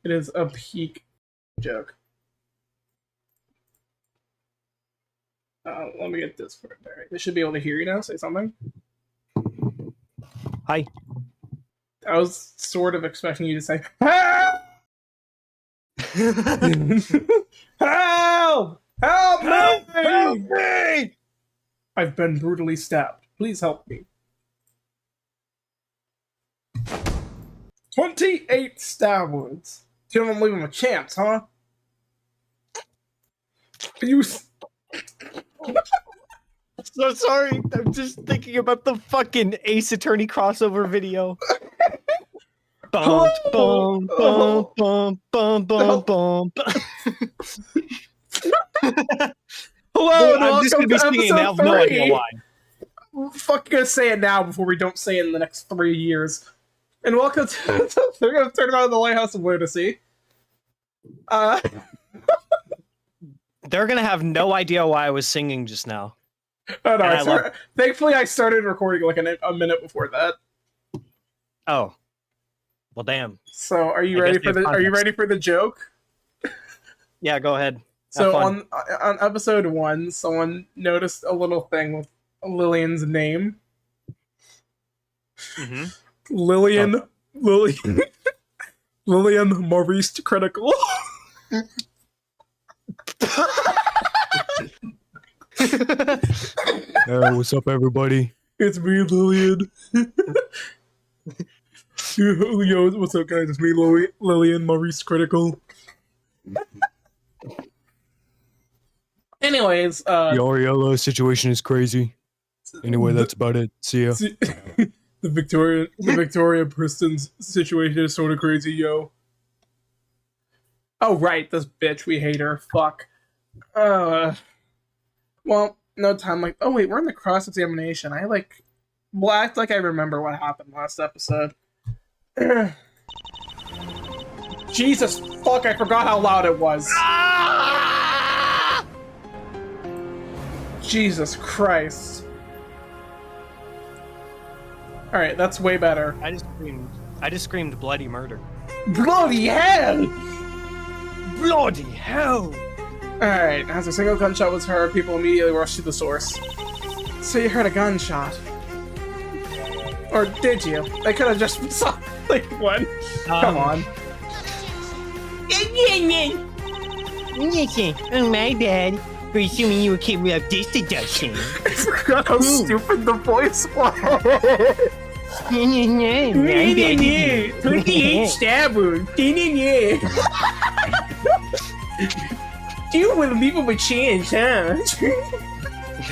It is a peak joke. Let me get this for it. All right. They should be able to hear you now. Say something. Hi. I was sort of expecting you to say, "Help! Help! Help me! Help me! I've been brutally stabbed. Please help me." 28 stab wounds. You don't leave him a chance, huh? You. So sorry. I'm just thinking about the fucking Ace Attorney crossover video. Bum, bum, bum, bum, bum, bum, bum. Hello, and I'm just gonna welcome be to singing. I have episode no idea 3. why. We're fucking gonna say it now before we don't say it in the next 3 years. And welcome to Turnabout of the Lighthouse of Lunacy. They're gonna have no idea why I was singing just now. Oh, no, thankfully I started recording like a minute before that. Oh, well, damn. So, are you ready for the joke? Yeah, go ahead. So on episode 1, someone noticed a little thing with Lillian's name. Mm-hmm. Lillian Maurice Critical. What's up, everybody? It's me, Lillian. Yo, what's up, guys? It's me, Lillian Maurice Critical. Anyways, the Ariella situation is crazy. Anyway, that's about it. See ya. The Victoria Preston's situation is sort of crazy, yo. Oh, right, this bitch, we hate her. Fuck. Well, no time like. Oh wait, we're in the cross examination. I act like I remember what happened last episode. Jesus fuck! I forgot how loud it was. Jesus Christ! All right, that's way better. I just screamed bloody murder. Bloody hell! Bloody hell! Alright, as a single gunshot was heard, people immediately rushed to the source. So you heard a gunshot. Or did you? They could have just saw, like, one. Come on. Oh, my bad. For assuming you were capable of this deduction. I forgot how stupid the voice was. 28 stab wounds. You will leave him a chance, huh?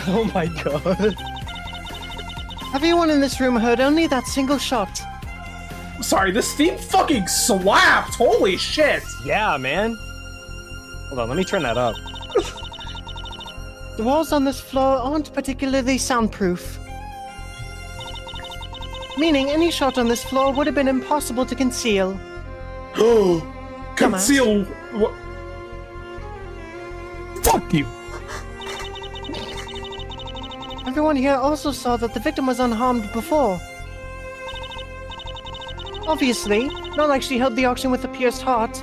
Oh my god. Everyone in this room heard only that single shot. Sorry, this theme fucking slapped! Holy shit! Yeah, man. Hold on, let me turn that up. The walls on this floor aren't particularly soundproof. Meaning any shot on this floor would have been impossible to conceal. Conceal what? Fuck you. Everyone here also saw that the victim was unharmed before. Obviously, not like she held the auction with a pierced heart.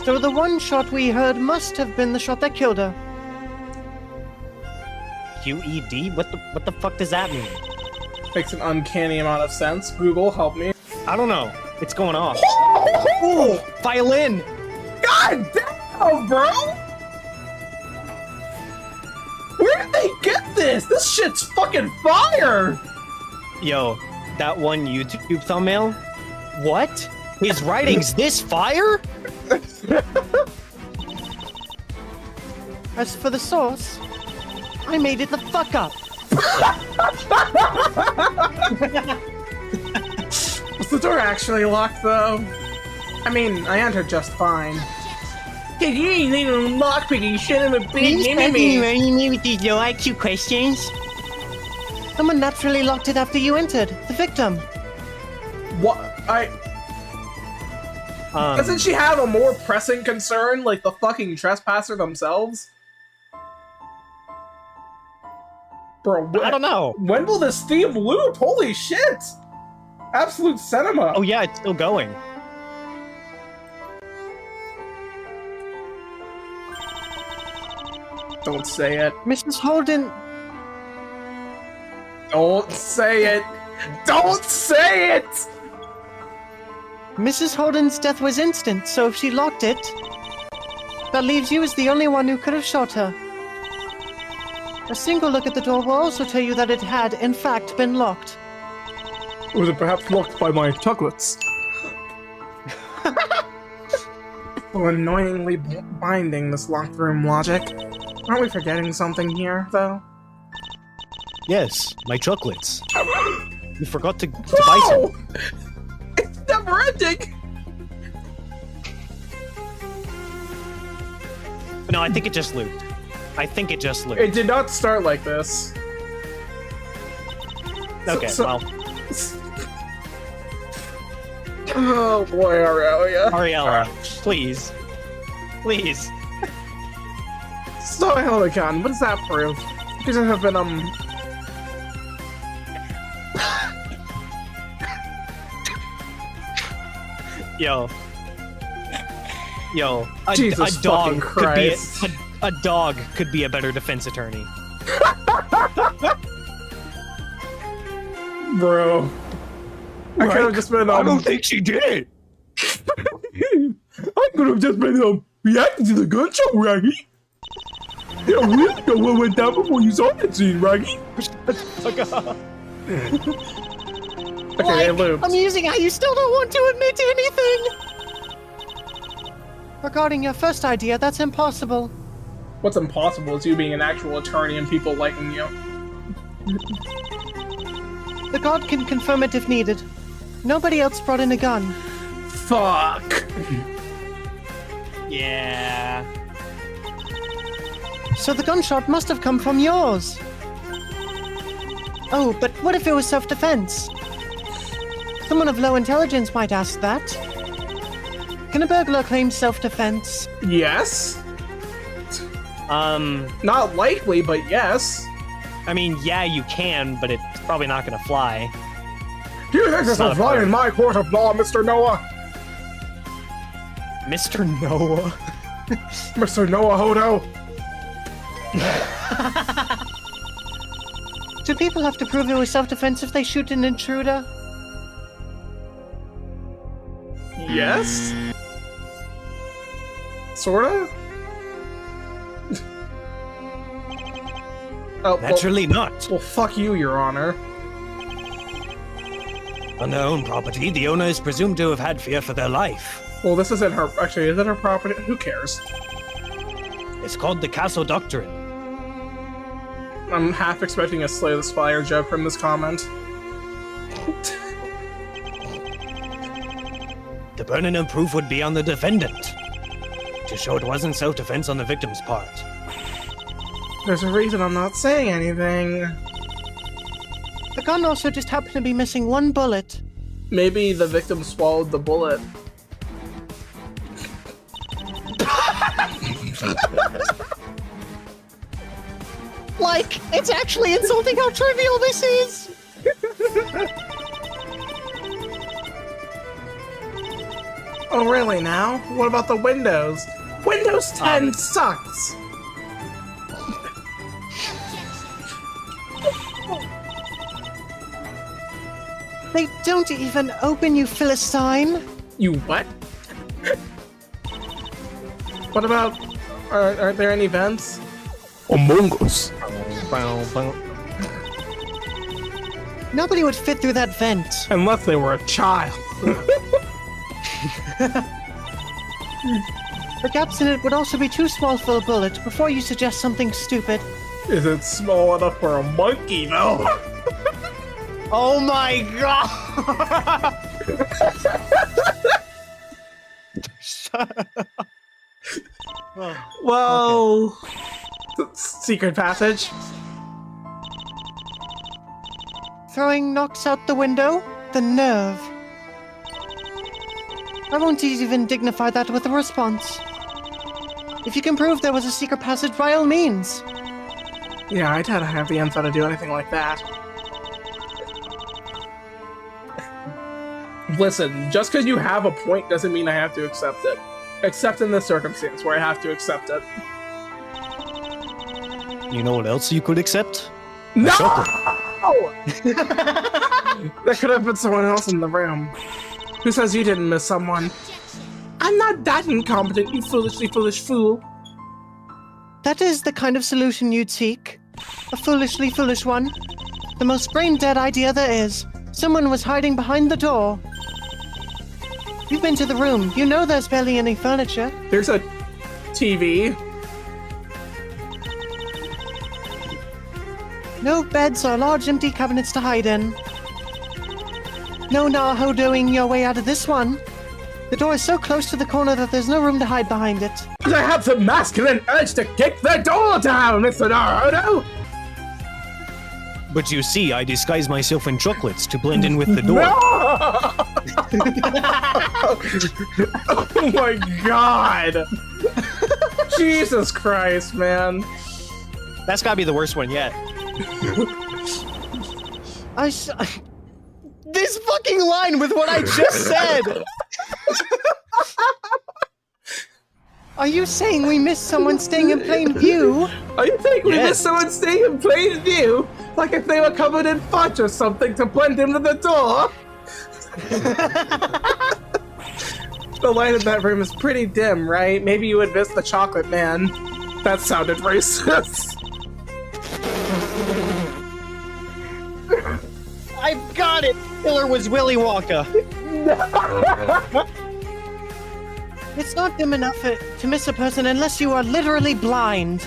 So the one shot we heard must have been the shot that killed her. QED? What the fuck does that mean? Makes an uncanny amount of sense. Google, help me. I don't know. It's going off. Ooh, violin! God damn, bro! Where did they get this? This shit's fucking fire! Yo, that one YouTube thumbnail? What? His writing's this fire? As for the source, I made it the fuck up. Was the door actually locked, though? I mean, I entered just fine. You ain't even lockpicking shit of a big enemy! running me with these low IQ questions? Someone naturally locked it after you entered. The victim. What? Doesn't she have a more pressing concern, like the fucking trespasser themselves? Bro, I don't know. When will this theme loop? Holy shit! Absolute cinema. Oh yeah, it's still going. Don't say it. Mrs. Holden. Don't say it. Don't say it. Mrs. Holden's death was instant, so if she locked it, that leaves you as the only one who could have shot her. A single look at the door will also tell you that it had, in fact, been locked. Was it perhaps locked by my chocolates? Well, annoyingly binding, this locked room logic. Aren't we forgetting something here, though? Yes, my chocolates. You forgot to buy some. It's never ending! No, I think it just looped. I think it just looped. It did not start like this. Okay, well. Oh boy, Aurelia. Ariella, please. Please. So I held a gun. What does that prove? Because I have been, Yo, Jesus a dog fucking could be Christ. a dog could be a better defense attorney. Bro. I could have just been, I don't think she did it. I could have just been, reacting to the gunshot, Raggy. You don't really know what went down before you saw that scene, Raggy. Okay, it looped. Amusing how you still don't want to admit to anything! Regarding your first idea, that's impossible. What's impossible is you being an actual attorney and people liking you. The god can confirm it if needed. Nobody else brought in a gun. Fuck. Yeah. So the gunshot must have come from yours. Oh, but what if it was self-defense? Someone of low intelligence might ask that. Can a burglar claim self-defense? Yes. Um, Not likely, but yes. I mean, yeah, you can, but it's probably not gonna fly. Do you think this not will a fly bird. in my court of law, Mr. Noah? Mr. Noah. Mr. Noah Hodo? Do people have to prove it was self-defense if they shoot an intruder? Yes? Sorta? Oh, Naturally not. well, fuck you, Your Honor. On their own property, the owner is presumed to have had fear for their life. Well, this isn't her. Actually, is it her property? Who cares? It's called the Castle Doctrine. I'm half expecting a Slay the Spire joke from this comment. The burden of proof would be on the defendant, to show it wasn't self-defense on the victim's part. There's a reason I'm not saying anything. The gun also just happened to be missing one bullet. Maybe the victim swallowed the bullet. Like, it's actually insulting how trivial this is! Oh, really now? What about the Windows? Windows 10 sucks! They don't even open, you Philistine! You what? What about... Aren't there any vents? Among Us. Nobody would fit through that vent. Unless they were a child. The gaps in it would also be too small for a bullet before you suggest something stupid. Is it small enough for a monkey, though? Oh my god! Well... Secret passage? Throwing knocks out the window? The nerve. I won't even dignify that with a response. If you can prove there was a secret passage, by all means. Yeah, I doubt I have the info to do anything like that. Listen, just because you have a point doesn't mean I have to accept it. Except in this circumstance where I have to accept it. You know what else you could accept? No! chocolate. There could have been someone else in the room. Who says you didn't miss someone? I'm not that incompetent, you foolishly foolish fool. That is the kind of solution you'd seek. A foolishly foolish one. The most brain-dead idea there is. Someone was hiding behind the door. You've been to the room. You know there's barely any furniture. There's a TV. No beds or large empty cabinets to hide in. No Nahodoing your way out of this one. The door is so close to the corner that there's no room to hide behind it. I have the masculine urge to kick the door down, Mr. Naruto! But you see, I disguise myself in chocolates to blend in with the door. No! Oh my god! Jesus Christ, man. That's gotta be the worst one yet. This fucking line with what I just said! Are you saying we missed someone staying in plain view? Are you saying we Yes. missed someone staying in plain view? Like if they were covered in fudge or something to blend into the door? The light in that room is pretty dim, right? Maybe you would miss the chocolate man. That sounded racist. I've got it! Killer was Willy Wonka. It's not dim enough to miss a person unless you are literally blind.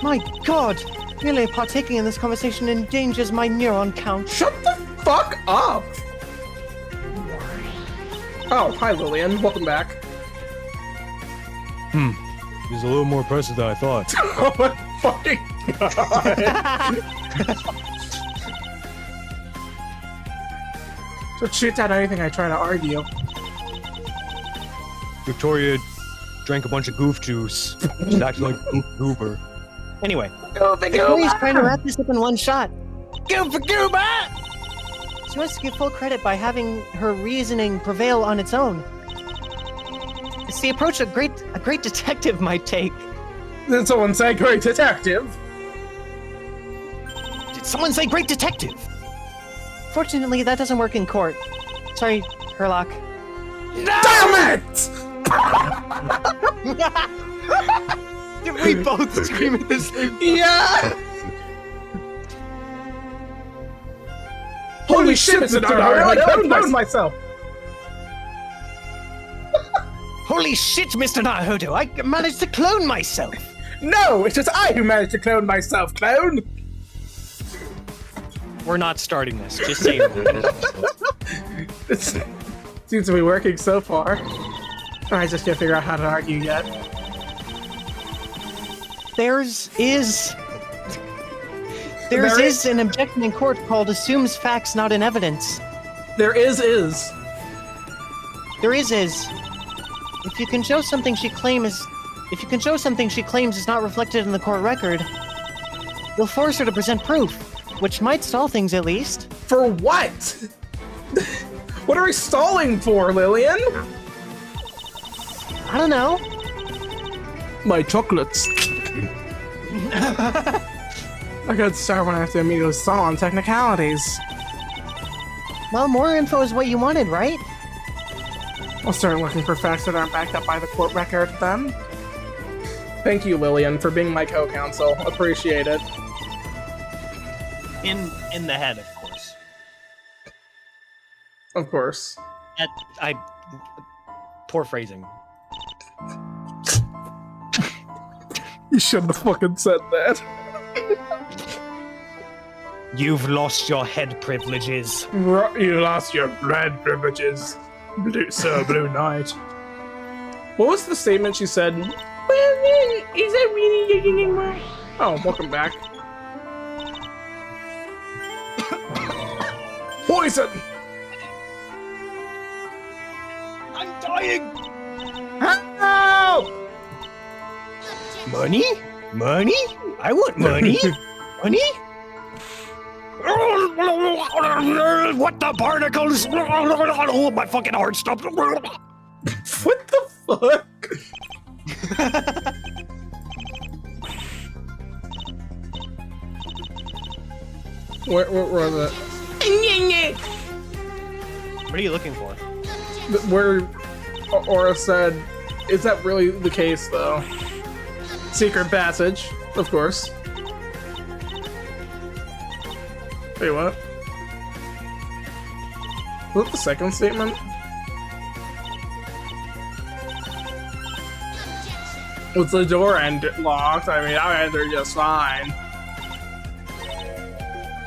My god! Merely partaking in this conversation endangers my neuron count. Shut the fuck up! Oh, hi Lillian. Welcome back. He's a little more impressive than I thought. Oh my fucking god! So shoot down anything I try to argue. Victoria drank a bunch of goof juice. She's acting like Goober. Anyway. Victoria's trying to wrap this up in one shot. Go for Goober! She wants to give full credit by having her reasoning prevail on its own. It's the approach a great detective might take. Did someone say great detective? Did someone say great detective? Fortunately, that doesn't work in court. Sorry, Herlock. Damn it! Did we both scream at the same time? Yeah! Holy shit, Mr. Naruto, I cloned myself! Holy shit, Mr. Naruto, I managed to clone myself! No, it was I who managed to clone myself, clone! We're not starting this, just saying. It seems to be working so far. I just can't figure out how to argue yet. There is an objection in court called assumes facts not in evidence. There is. There is. If you can show something she claims is not reflected in the court record, you'll force her to present proof, which might stall things at least. For what? What are we stalling for, Lillian? I don't know. My chocolates. I could start when I have to immediately stall on technicalities. Well, more info is what you wanted, right? I'll start looking for facts that aren't backed up by the court record then. Thank you, Lillian, for being my co-counsel. Appreciate it. In the head, of course. Of course. Poor phrasing. You shouldn't have fucking said that. You've lost your head privileges. You lost your blood privileges, Sir Blue Knight. What was the statement she said? Is that really anymore? Oh, welcome back. Poison! I'm dying! Help! Money? Money? I want money! Money? What the particles? Oh, my fucking heart stopped. What the fuck? Where was it? What are you looking for? Where Aura said, is that really the case, though? Secret passage, of course. Wait, what? Was that the second statement? Was the door locked? I mean, I entered just fine.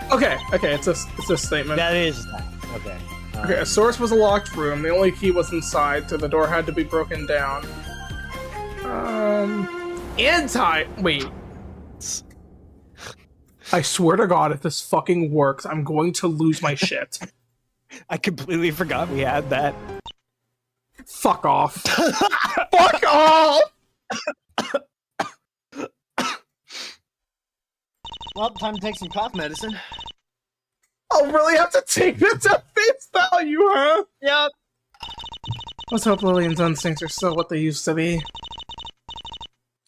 Okay, it's a statement. That is that. Okay. Okay, a source was a locked room. The only key was inside, so the door had to be broken down. Wait. I swear to God, if this fucking works, I'm going to lose my shit. I completely forgot we had that. Fuck off. Fuck off! Well, time to take some cough medicine. I'll really have to take it to face value, huh? Yep. Let's hope Lillian's instincts are still what they used to be.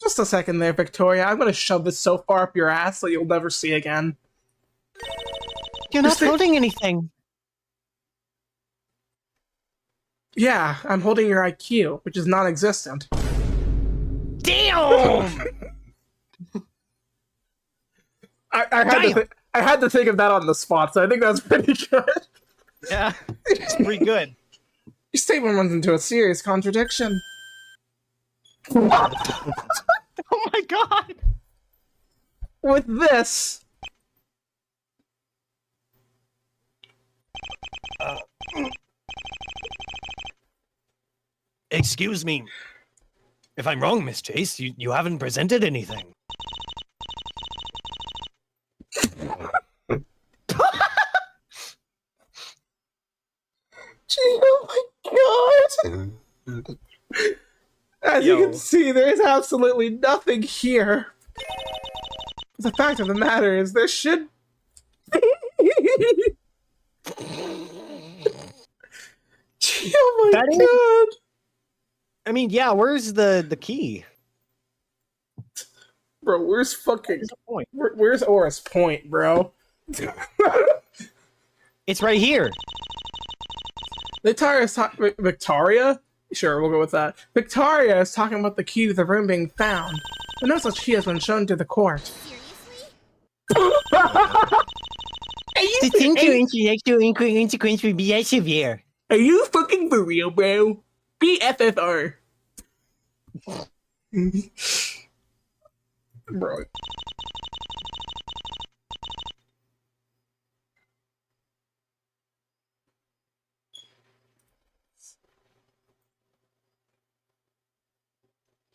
Just a second there, Victoria. I'm gonna shove this so far up your ass that you'll never see again. You're not holding anything. Yeah, I'm holding your IQ, which is non-existent. Damn! I had to think of that on the spot, so I think that's pretty good. Yeah, it's pretty good. Your statement runs into a serious contradiction. Oh my god! With this... Excuse me. If I'm wrong, Miss Chase, you haven't presented anything. Oh my god! As you can see, there is absolutely nothing here. The fact of the matter is, there should... Oh my god! I mean, yeah, where's the key? Bro, where's fucking... Where's the point? Where's Aura's point, bro? It's right here. Victoria? Sure, we'll go with that. Victoria is talking about the key to the room being found. But no such key has been shown to the court. To think your intellectual inconsequence would be as severe. Are you fucking for real, bro? BFFR. Bro.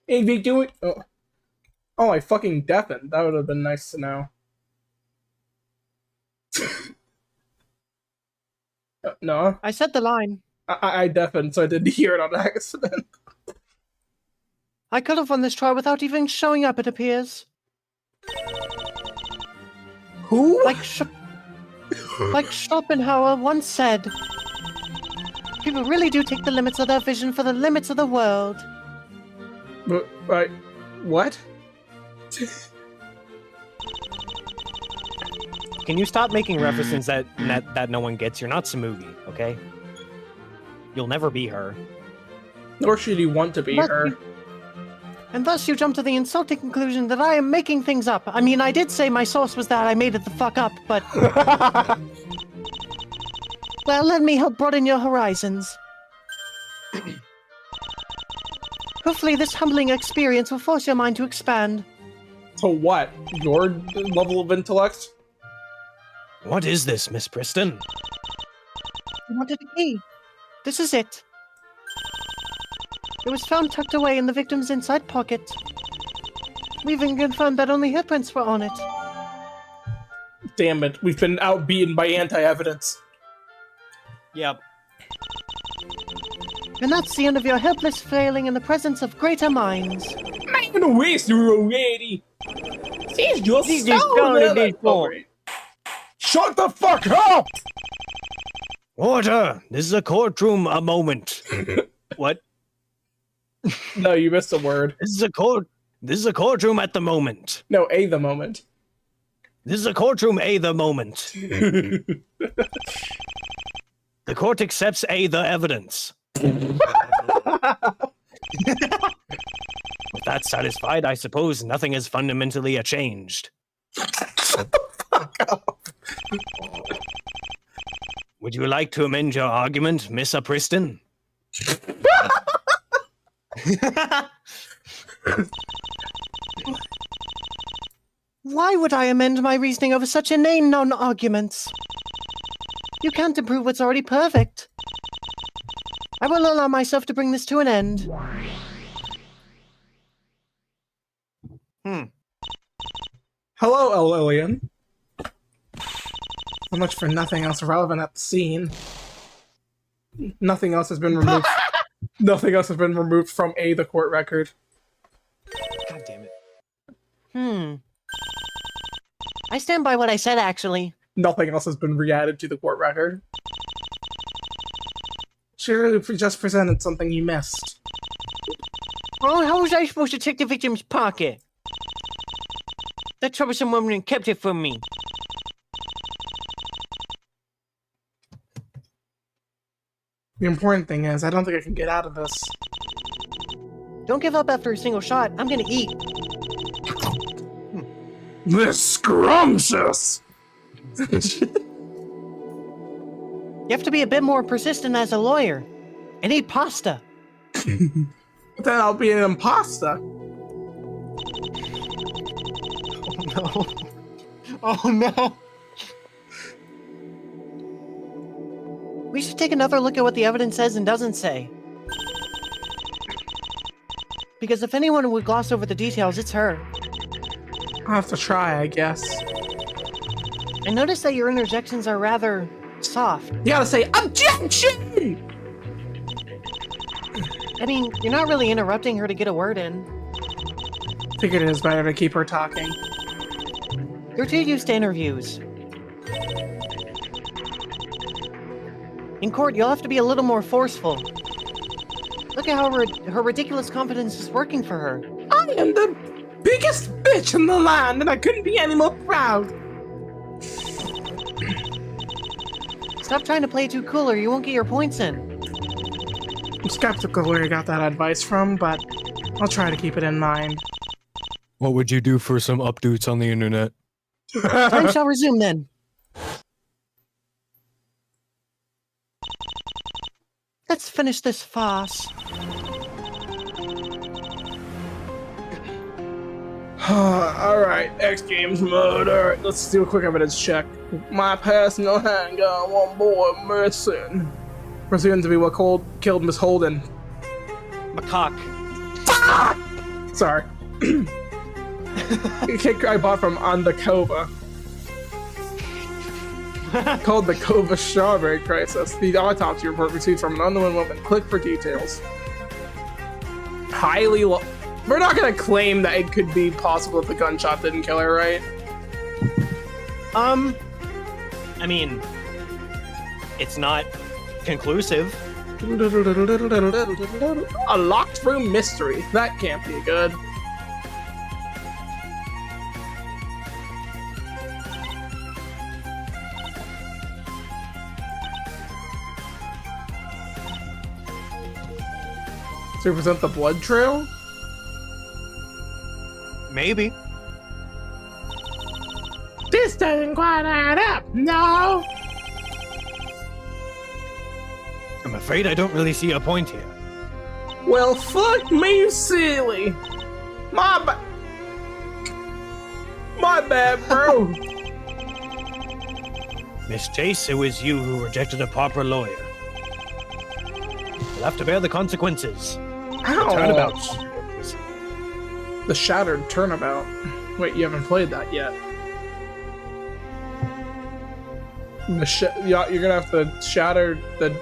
Hey, Vic, do it. Oh, I fucking deafened. That would have been nice to know. No, I said the line. I deafened, so I didn't hear it on accident. I could have won this trial without even showing up, it appears. Who? Like Schopenhauer once said, people really do take the limits of their vision for the limits of the world. Right. What? Can you stop making references that no one gets? You're not Samugi, okay? You'll never be her. Nor should you want to be her. And thus you jump to the insulting conclusion that I am making things up. I mean, I did say my source was that I made it the fuck up, but... Well, let me help broaden your horizons. Hopefully this humbling experience will force your mind to expand. To what? Your level of intellect? What is this, Miss Preston? You wanted a key. This is it. It was found tucked away in the victim's inside pocket. We even confirmed that only her prints were on it. Damn it, we've been outbeaten by anti-evidence. Yep. And that's the end of your helpless flailing in the presence of greater minds. I'm gonna waste you already. She's just so Shut the fuck up! Order! This is a courtroom a moment. What? No, you missed a word. This is a courtroom at the moment. No, the moment. This is a courtroom the moment. The court accepts the evidence. With that satisfied, I suppose nothing has fundamentally changed. Shut the fuck up. Would you like to amend your argument, Miss Upriston? Why would I amend my reasoning over such inane non-arguments? You can't improve what's already perfect. I will allow myself to bring this to an end. Hello, Lillian. So much for nothing else relevant at the scene. Nothing else has been removed. Nothing else has been removed from the court record. God damn it. I stand by what I said, actually. Nothing else has been re-added to the court record. She really just presented something you missed. Oh, how was I supposed to check the victim's pocket? That troublesome woman kept it from me. The important thing is, I don't think I can get out of this. Don't give up after a single shot. I'm gonna eat. This scrumptious! You have to be a bit more persistent as a lawyer. And eat pasta. But then I'll be an imposter. No. Oh no. We should take another look at what the evidence says and doesn't say. Because if anyone would gloss over the details, it's her. I'll have to try, I guess. I noticed that your interjections are rather soft. You gotta say, OBJECTION! I mean, you're not really interrupting her to get a word in. Figured it is better to keep her talking. You're too used to interviews. In court, you'll have to be a little more forceful. Look at how her ridiculous confidence is working for her. I am the biggest bitch in the land, and I couldn't be any more proud. Stop trying to play too cool or you won't get your points in. I'm skeptical where you got that advice from, but I'll try to keep it in mind. What would you do for some updates on the internet? Time shall resume then. Let's finish this farce. Alright, X Games mode. Alright, let's do a quick evidence check. My personal handgun, one boy missing. Presumed to be what killed Miss Holden. Macaque. Sorry. A cake I bought from On the Cova. Called the Cova Strawberry Crisis. The autopsy report received from an unknown woman. Click for details. Highly low. We're not gonna claim that it could be possible if the gunshot didn't kill her, right? I mean, it's not conclusive. A locked room mystery. That can't be good. To represent the blood trail? Maybe. This doesn't quite add up, no! I'm afraid I don't really see a point here. Well, fuck me, silly. My bad, bro. Miss Chase, it was you who rejected a proper lawyer. You'll have to bear the consequences. Ow. Turnabout. The Shattered Turnabout. Wait, you haven't played that yet. Yeah, you're gonna have to shatter the...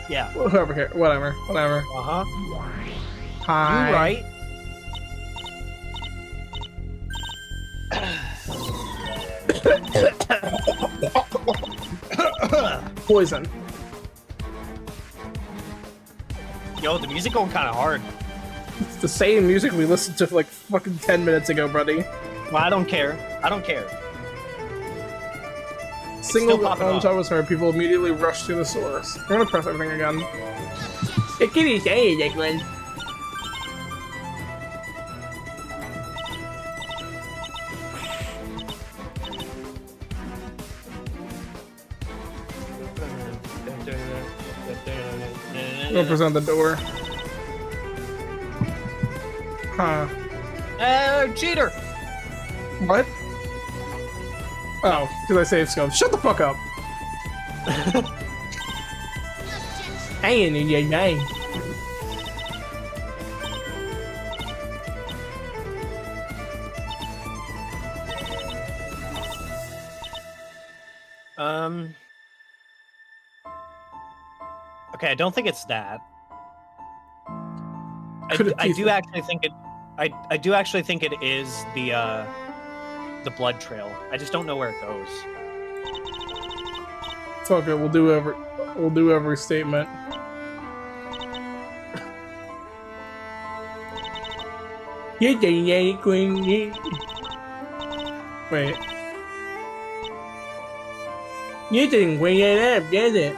Yeah. Whatever. Uh-huh. Hi. You right. Poison. Yo, the music going kind of hard. It's the same music we listened to like fucking 10 minutes ago, buddy. Well, I don't care. I don't care. Single still popping gunshot off. was heard. People immediately rushed to the source. I'm gonna press everything again. It can be saying like one. I'm gonna present the door. Huh. Cheater! What? Oh, because I saved scope. Shut the fuck up! Hey, in your name. Okay, I don't think it's that. Could it I be do that? actually think it. I do actually think it is the blood trail. I just don't know where it goes. It's all good. We'll do every statement. You're doing it, Queen. Wait. You didn't bring it up, did it?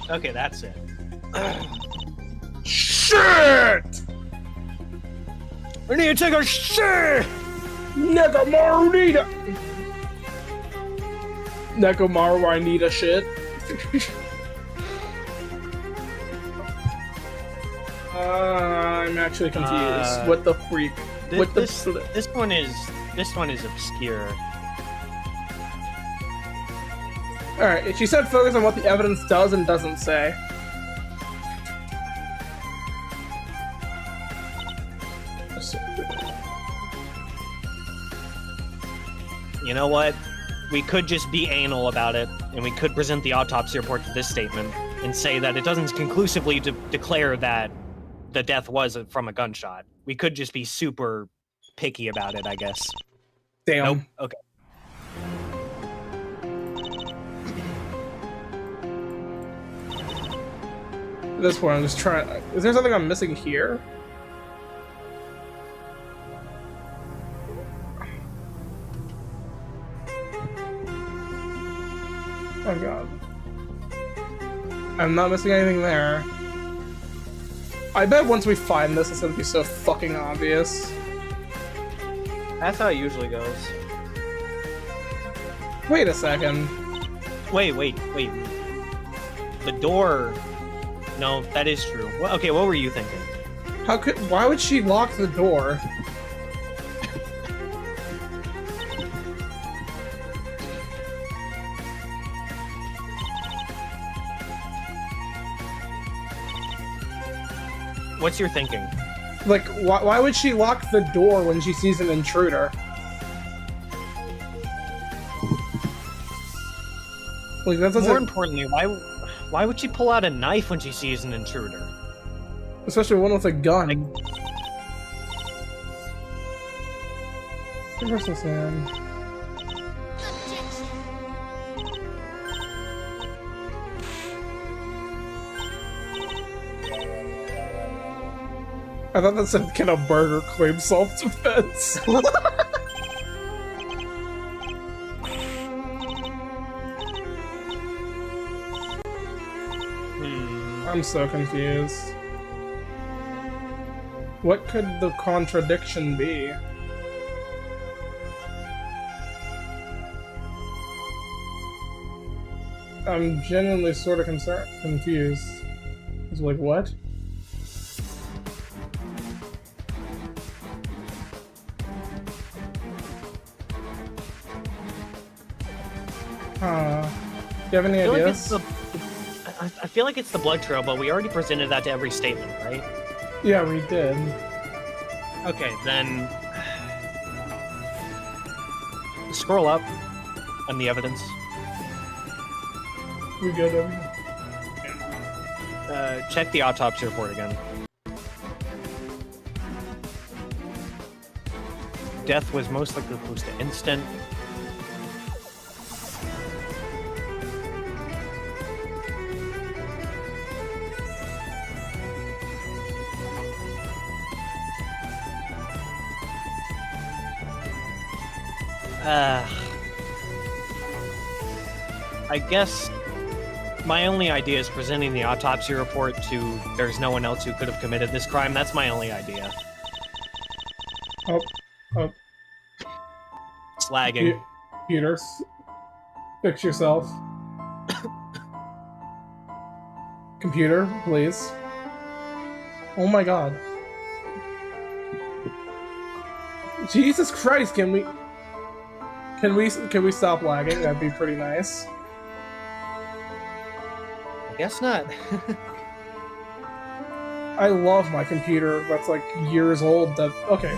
Okay, that's it. Shit! We need to take a shit. Nekomaru need a... Nekomaru, I need a shit. I'm actually confused. What the freak? What the flip? This one is obscure. Alright, she said focus on what the evidence does and doesn't say. You know what? We could just be anal about it, and we could present the autopsy report to this statement and say that it doesn't conclusively declare that the death was from a gunshot. We could just be super picky about it, I guess. Damn. Nope. Okay. At this point, I'm just trying... Is there something I'm missing here? Oh god. I'm not missing anything there. I bet once we find this, it's gonna be so fucking obvious. That's how it usually goes. Wait a second. Wait. The door... No, that is true. Well, okay, what were you thinking? Why would she lock the door? What's your thinking? Like, why would she lock the door when she sees an intruder? Like, that doesn't... More importantly, why would she pull out a knife when she sees an intruder? Especially one with a gun. Where's this man? I thought that said, can a burger claim self-defense? I'm so confused. What could the contradiction be? I'm genuinely sort of confused. It's like, what? Do you have any ideas? I feel like it's the blood trail, but we already presented that to every statement, right? Yeah, we did. Okay, then scroll up on the evidence. We good. Check the autopsy report again. Death was most likely close to instant. I guess my only idea is presenting the autopsy report to there's no one else who could have committed this crime. That's my only idea. Oh. It's lagging. Peter, fix yourself. Computer, please. Oh my god. Jesus Christ, can we stop lagging? That'd be pretty nice. I guess not. I love my computer that's like years old. That okay.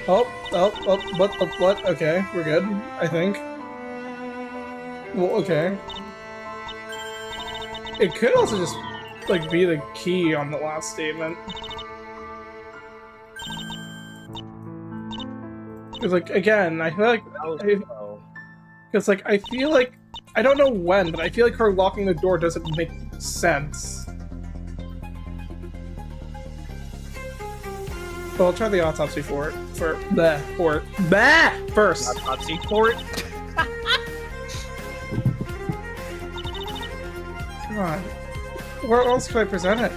Oh, what? Okay, we're good, I think. Well, okay. It could also just, like, be the key on the last statement. Because, like, again, I feel like... Because, like, I feel like... I don't know when, but I feel like her locking the door doesn't make sense. But I'll try the autopsy for it. First. Autopsy report. Come on. Where else could I present it?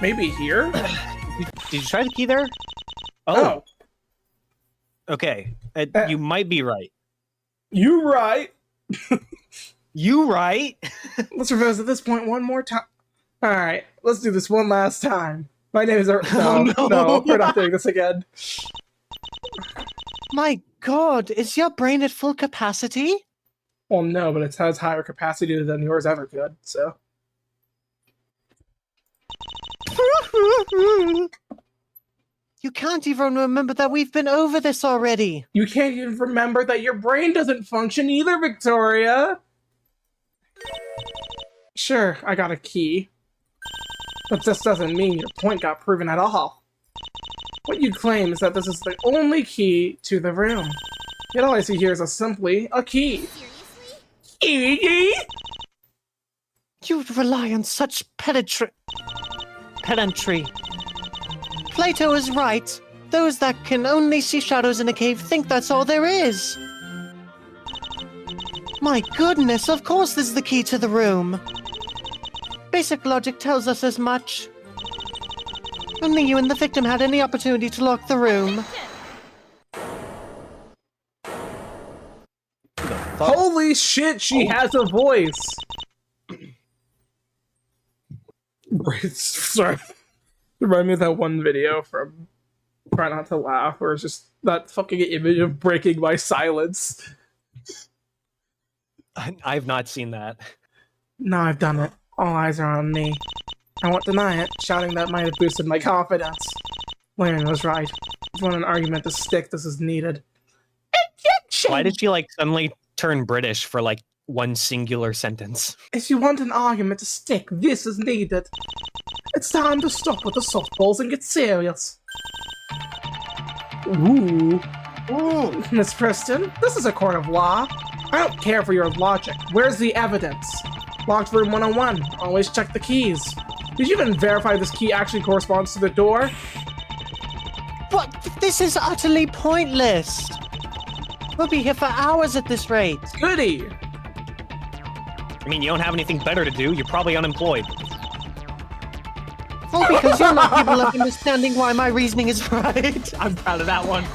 Maybe here? Did you try the key there? Oh. Okay. You might be right. You right. You right? Let's revisit this point one more time. Alright, let's do this one last time. My name is... No, we're not doing this again. My god, is your brain at full capacity? Well, no, but it has higher capacity than yours ever could, so... You can't even remember that we've been over this already. You can't even remember that your brain doesn't function either, Victoria! Sure, I got a key. But this doesn't mean your point got proven at all. What you claim is that this is the only key to the room. Yet all I see here is simply a key. Key? You rely on such pedantry. Plato is right. Those that can only see shadows in a cave think that's all there is. My goodness, of course this is the key to the room. Basic logic tells us as much. Only you and the victim had any opportunity to lock the room. Holy shit, she has a voice! Sorry. Remind me of that one video from Try Not to Laugh, where it's just that fucking image of breaking my silence. I've not seen that. No, I've done it. All eyes are on me. I won't deny it. Shouting that might have boosted my confidence. Larry was right. If you want an argument to stick, this is needed. Why did she, like, suddenly turn British for, like, one singular sentence? If you want an argument to stick, this is needed. It's time to stop with the softballs and get serious. Ooh. Miss Preston, this is a court of law. I don't care for your logic. Where's the evidence? Locked room 101. Always check the keys. Did you even verify this key actually corresponds to the door? But this is utterly pointless. We'll be here for hours at this rate. Goody! I mean, you don't have anything better to do. You're probably unemployed. Oh, because you're not capable of understanding why my reasoning is right. I'm proud of that one.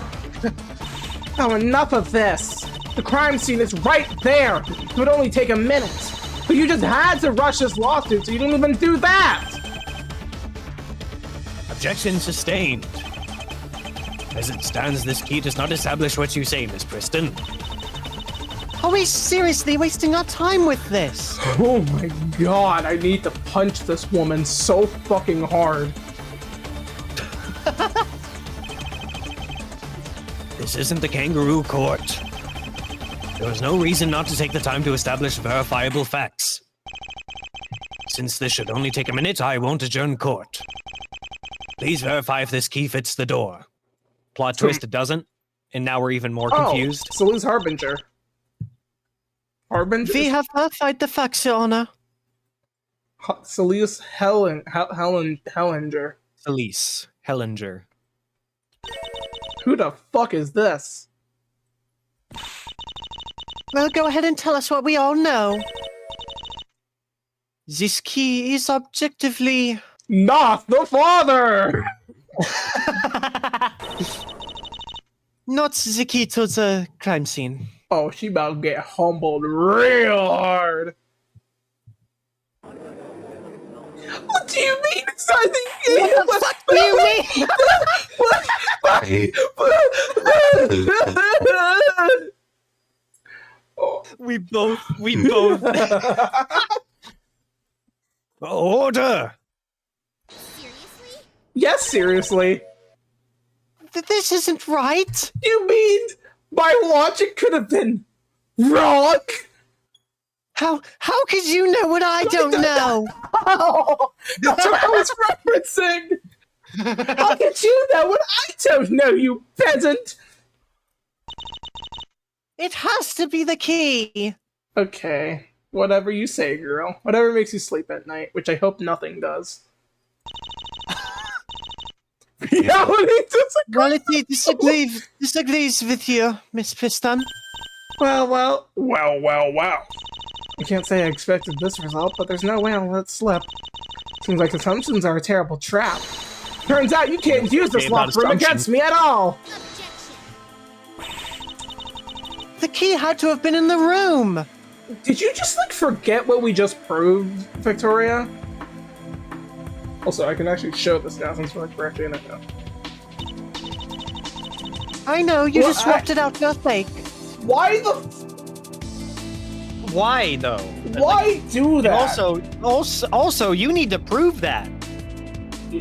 Oh, enough of this. The crime scene is right there. It would only take a minute. But you just had to rush this lawsuit, so you didn't even do that! Objection sustained. As it stands, this key does not establish what you say, Miss Preston. Are we seriously wasting our time with this? Oh my god, I need to punch this woman so fucking hard. This isn't the kangaroo court. There was no reason not to take the time to establish verifiable facts. Since this should only take a minute, I won't adjourn court. Please verify if this key fits the door. Plot twist, it doesn't. And now we're even more confused. Oh, Salu's Harbinger. Harbinger? We have verified the facts, Your Honor. Salu's Hellinger. Elise Hellinger. Who the fuck is this? Well, go ahead and tell us what we all know. This key is objectively... Not the father! not the key to the crime scene. Oh, she about to get humbled real hard. What do you mean inside the game? What the fuck do you mean? We both. Order! Yes, seriously. This isn't right. You mean my logic could have been wrong? How could you know what I don't know? Oh, that's what I was referencing. How could you know what I don't know, you peasant? It has to be the key. Okay, whatever you say, girl. Whatever makes you sleep at night, which I hope nothing does. Reality disagrees with you, Miss Piston. Well. I can't say I expected this result, but there's no way I'll let it slip. Seems like assumptions are a terrible trap. Turns out you can't use this locked room against me at all! The key had to have been in the room! Did you just, forget what we just proved, Victoria? Also, I can actually show this now since we're, actually in it now. I know, you just swapped it out to a fake. Why the Why, though? Why do that? Also, you need to prove that. You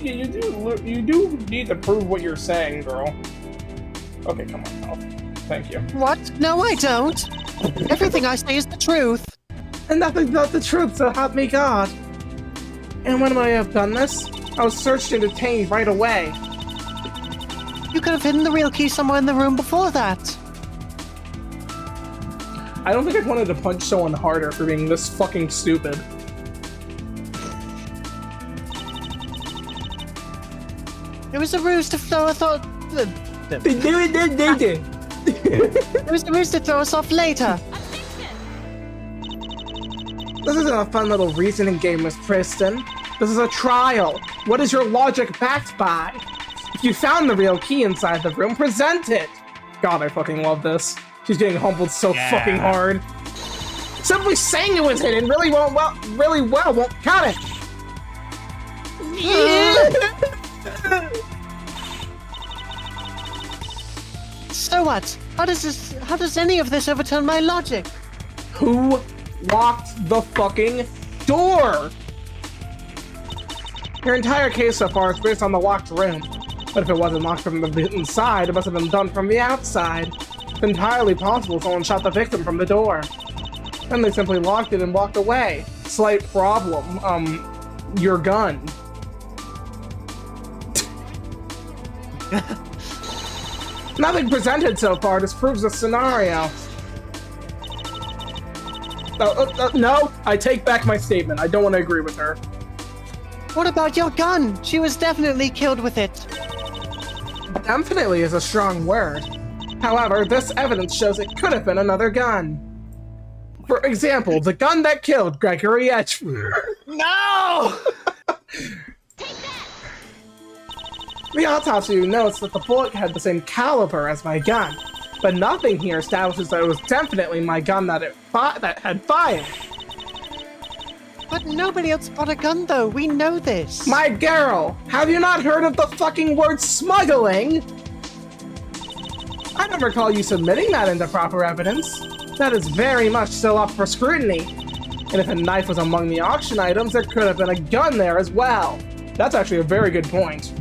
do need to prove what you're saying, girl. Okay, come on, Mel. Thank you. What? No, I don't. Everything I say is the truth. And nothing's not the truth, so help me God. And when would I have done this? I was searched and detained right away. You could have hidden the real key somewhere in the room before that. I don't think I wanted to punch someone harder for being this fucking stupid. It was a ruse to throw us off. This It was a ruse to throw us off later. isn't a fun little reasoning game, Miss Preston. This is a trial. What is your logic backed by? If you found the real key inside the room, present it! God, I fucking love this. She's getting humbled so fucking hard. Simply saying it was hidden really well won't cut it! So what? How does any of this overturn my logic? Who locked the fucking door? Your entire case so far is based on the locked room. But if it wasn't locked from the inside, it must have been done from the outside. It's entirely possible someone shot the victim from the door. Then they simply locked it and walked away. Slight problem. Your gun. Nothing presented so far disproves the scenario. No, I take back my statement. I don't want to agree with her. What about your gun? She was definitely killed with it. Definitely is a strong word. However, this evidence shows it could have been another gun. For example, the gun that killed Gregory Etchmer. No! The autopsy notes that the bullet had the same caliber as my gun, but nothing here establishes that it was definitely my gun that had fired. But nobody else bought a gun, though. We know this. My girl, have you not heard of the fucking word smuggling? I don't recall you submitting that into proper evidence. That is very much still up for scrutiny. And if a knife was among the auction items, there could have been a gun there as well. That's actually a very good point.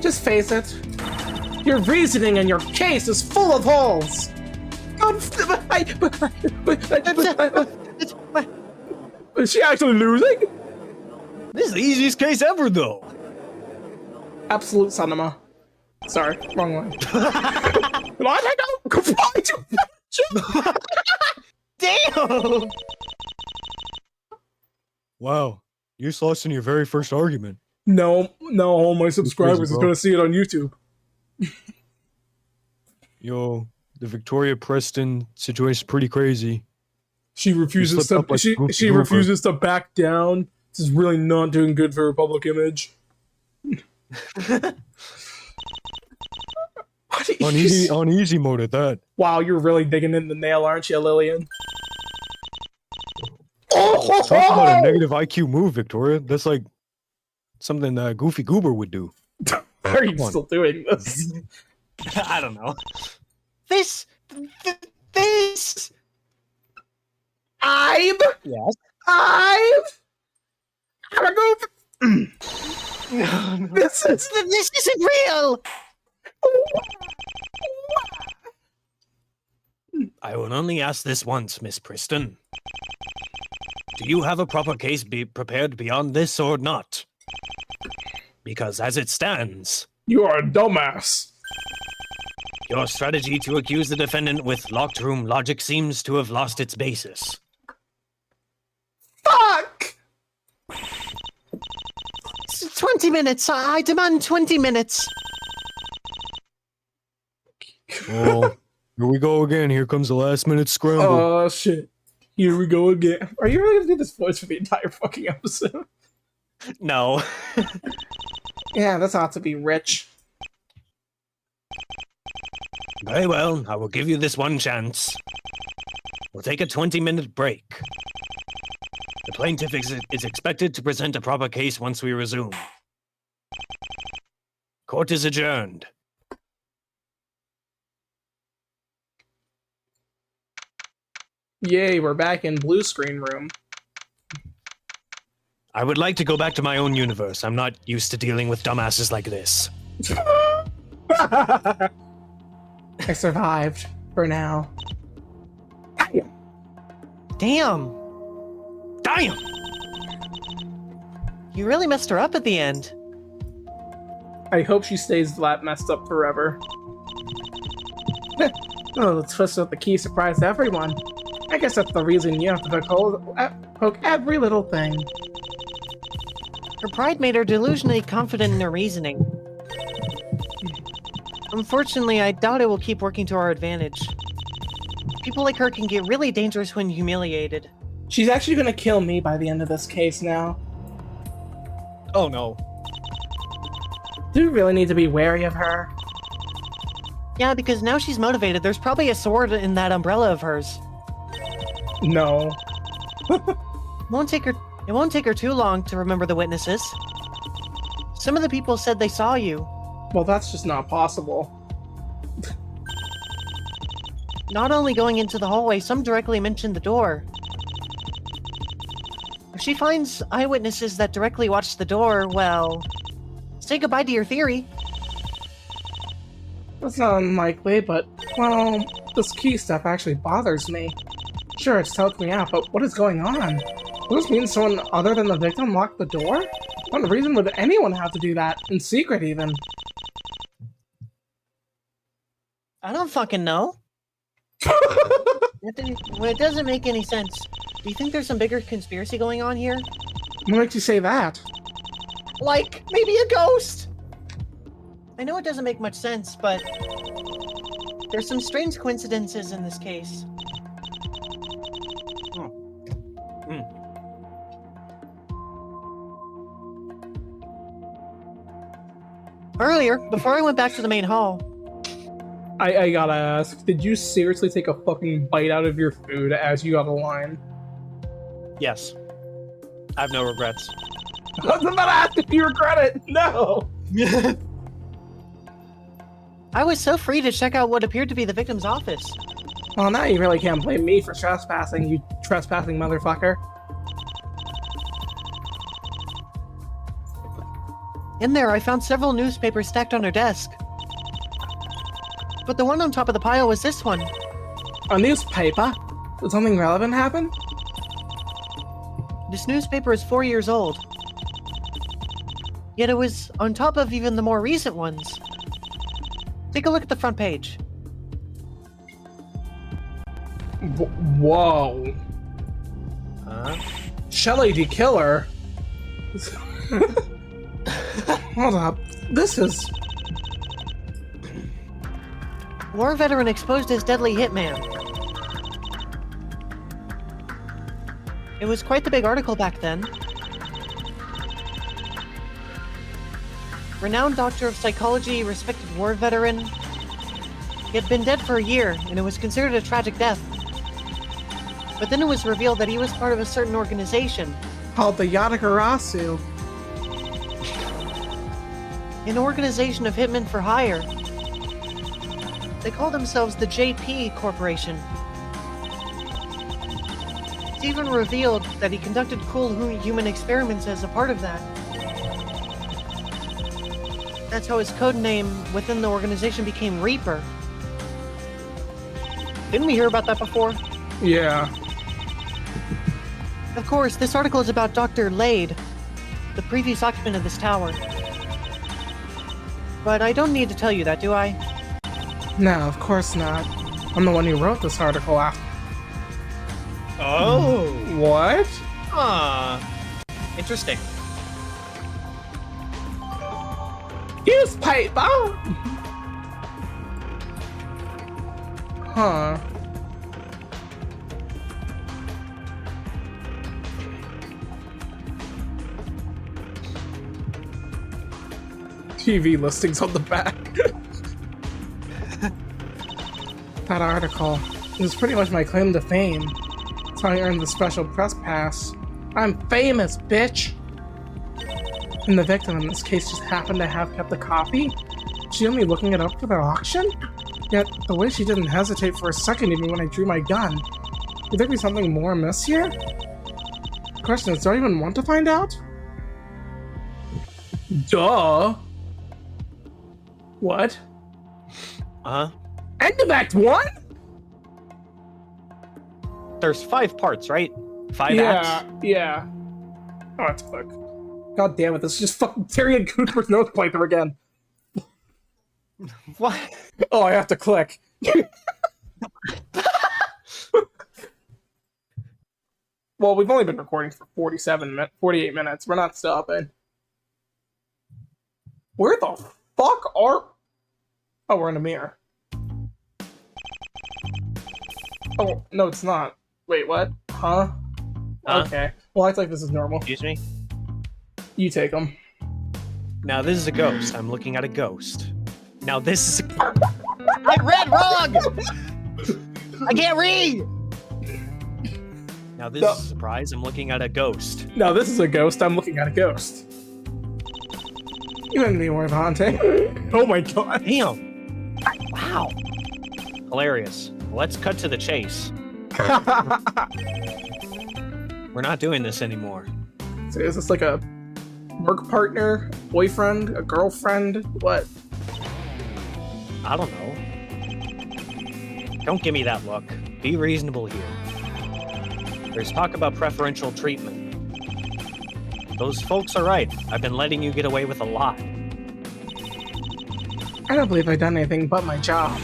Just face it. Your reasoning and your case is full of holes. Is she actually losing? This is the easiest case ever, though. Absolute cinema. Sorry, wrong one. I don't comply to. Damn! Wow, you just lost in your very first argument. No, all my subscribers crazy, is bro. gonna see it on YouTube. Yo, the Victoria Preston situation's pretty crazy. She refuses slipped to. up like She Goofy Goober. refuses to back down. This is really not doing good for her public image. On easy mode at that. Wow, you're really digging in the nail, aren't you, Lillian? Talk about a negative IQ move, Victoria. That's like something that Goofy Goober would do. Are you Come on. still doing this? I don't know. This. I'm Yes. I'm a goof. This is This isn't real! I will only ask this once, Miss Preston. Do you have a proper case prepared beyond this or not? Because as it stands, you are a dumbass. your strategy to accuse the defendant with locked room logic seems to have lost its basis. Fuck! 20 minutes! I demand 20 minutes! Well, here we go again. Here comes the last minute scramble. Oh shit! Here we go again. Are you really gonna do this voice for the entire fucking episode? No. Yeah, that's ought to be rich. Very well, I will give you this one chance. We'll take a 20-minute break. The plaintiff is expected to present a proper case once we resume. Court is adjourned. Yay, we're back in blue screen room. I would like to go back to my own universe. I'm not used to dealing with dumbasses like this. I survived for now. Damn! Damn! You really messed her up at the end. I hope she stays that messed up forever. Oh, the twist with the key surprised everyone. I guess that's the reason you have to poke every little thing. Her pride made her delusionally confident in her reasoning. Unfortunately, I doubt it will keep working to our advantage. People like her can get really dangerous when humiliated. She's actually gonna kill me by the end of this case now. Oh no. Do we really need to be wary of her? Yeah, because now she's motivated. There's probably a sword in that umbrella of hers. No. It won't take her too long to remember the witnesses. Some of the people said they saw you. Well, that's just not possible. Not only going into the hallway, some directly mentioned the door. If she finds eyewitnesses that directly watched the door, well, say goodbye to your theory. That's not unlikely, but, well, this key stuff actually bothers me. Sure, it's telling me out, but what is going on? Does this mean someone other than the victim locked the door? What reason would anyone have to do that? In secret, even? I don't fucking know. It doesn't make any sense. Do you think there's some bigger conspiracy going on here? What makes you say that? Like, maybe a ghost? I know it doesn't make much sense, but there's some strange coincidences in this case. Earlier, before I went back to the main hall, I gotta ask, did you seriously take a fucking bite out of your food as you got a line? Yes. I have no regrets. I was about to ask if you regret it! No! I was so free to check out what appeared to be the victim's office. Well, now you really can't blame me for trespassing, you trespassing motherfucker. In there, I found several newspapers stacked on her desk. But the one on top of the pile was this one. A newspaper? Did something relevant happen? This newspaper is 4 years old. Yet it was on top of even the more recent ones. Take a look at the front page. Whoa. Huh? Shelley the Killer? Hold up. This is... War veteran exposed as deadly hitman. It was quite the big article back then. Renowned doctor of psychology, respected war veteran. He had been dead for a year, and it was considered a tragic death. But then it was revealed that he was part of a certain organization. called the Yatagarasu. An organization of hitmen for hire. They call themselves the JP Corporation. It's even revealed that he conducted cruel human experiments as a part of that. That's how his code name within the organization became Reaper. Didn't we hear about that before? Yeah. Of course, this article is about Dr. Lade, the previous occupant of this tower. But I don't need to tell you that, do I? No, of course not. I'm the one who wrote this article after. Oh. What? Interesting. Newspaper? Huh. TV listings on the back. That article is pretty much my claim to fame. That's how I earned the special press pass. I'm famous, bitch! And the victim in this case just happened to have kept a copy? She only looking it up for the auction? Yet, the way she didn't hesitate for a second even when I drew my gun. Could there be something more amiss here? The question is, do I even want to find out? Duh! What? End of Act 1? There's 5 parts, right? 5 acts? Yeah. Oh, that's fuck. God damn it, this is just fucking Terry and Cooper's nose playthrough again. What? Oh, I have to click. Well, we've only been recording for 48 minutes. We're not stopping. Where the fuck are... Oh, we're in a mirror. Oh, no, it's not. Wait, what? Huh? Okay. Well, I think this is normal. Excuse me? You take them. Now this is a ghost. I'm looking at a ghost. Now this is a... I read wrong! I can't read! Now this is a surprise. I'm looking at a ghost. No, this is a ghost. I'm looking at a ghost. You didn't be worth haunting. Oh my god. Damn! Wow! Hilarious. Let's cut to the chase. We're not doing this anymore. So is this like a work partner, boyfriend, a girlfriend? What? I don't know. Don't give me that look. Be reasonable here. There's talk about preferential treatment. Those folks are right. I've been letting you get away with a lot. I don't believe I've done anything but my job.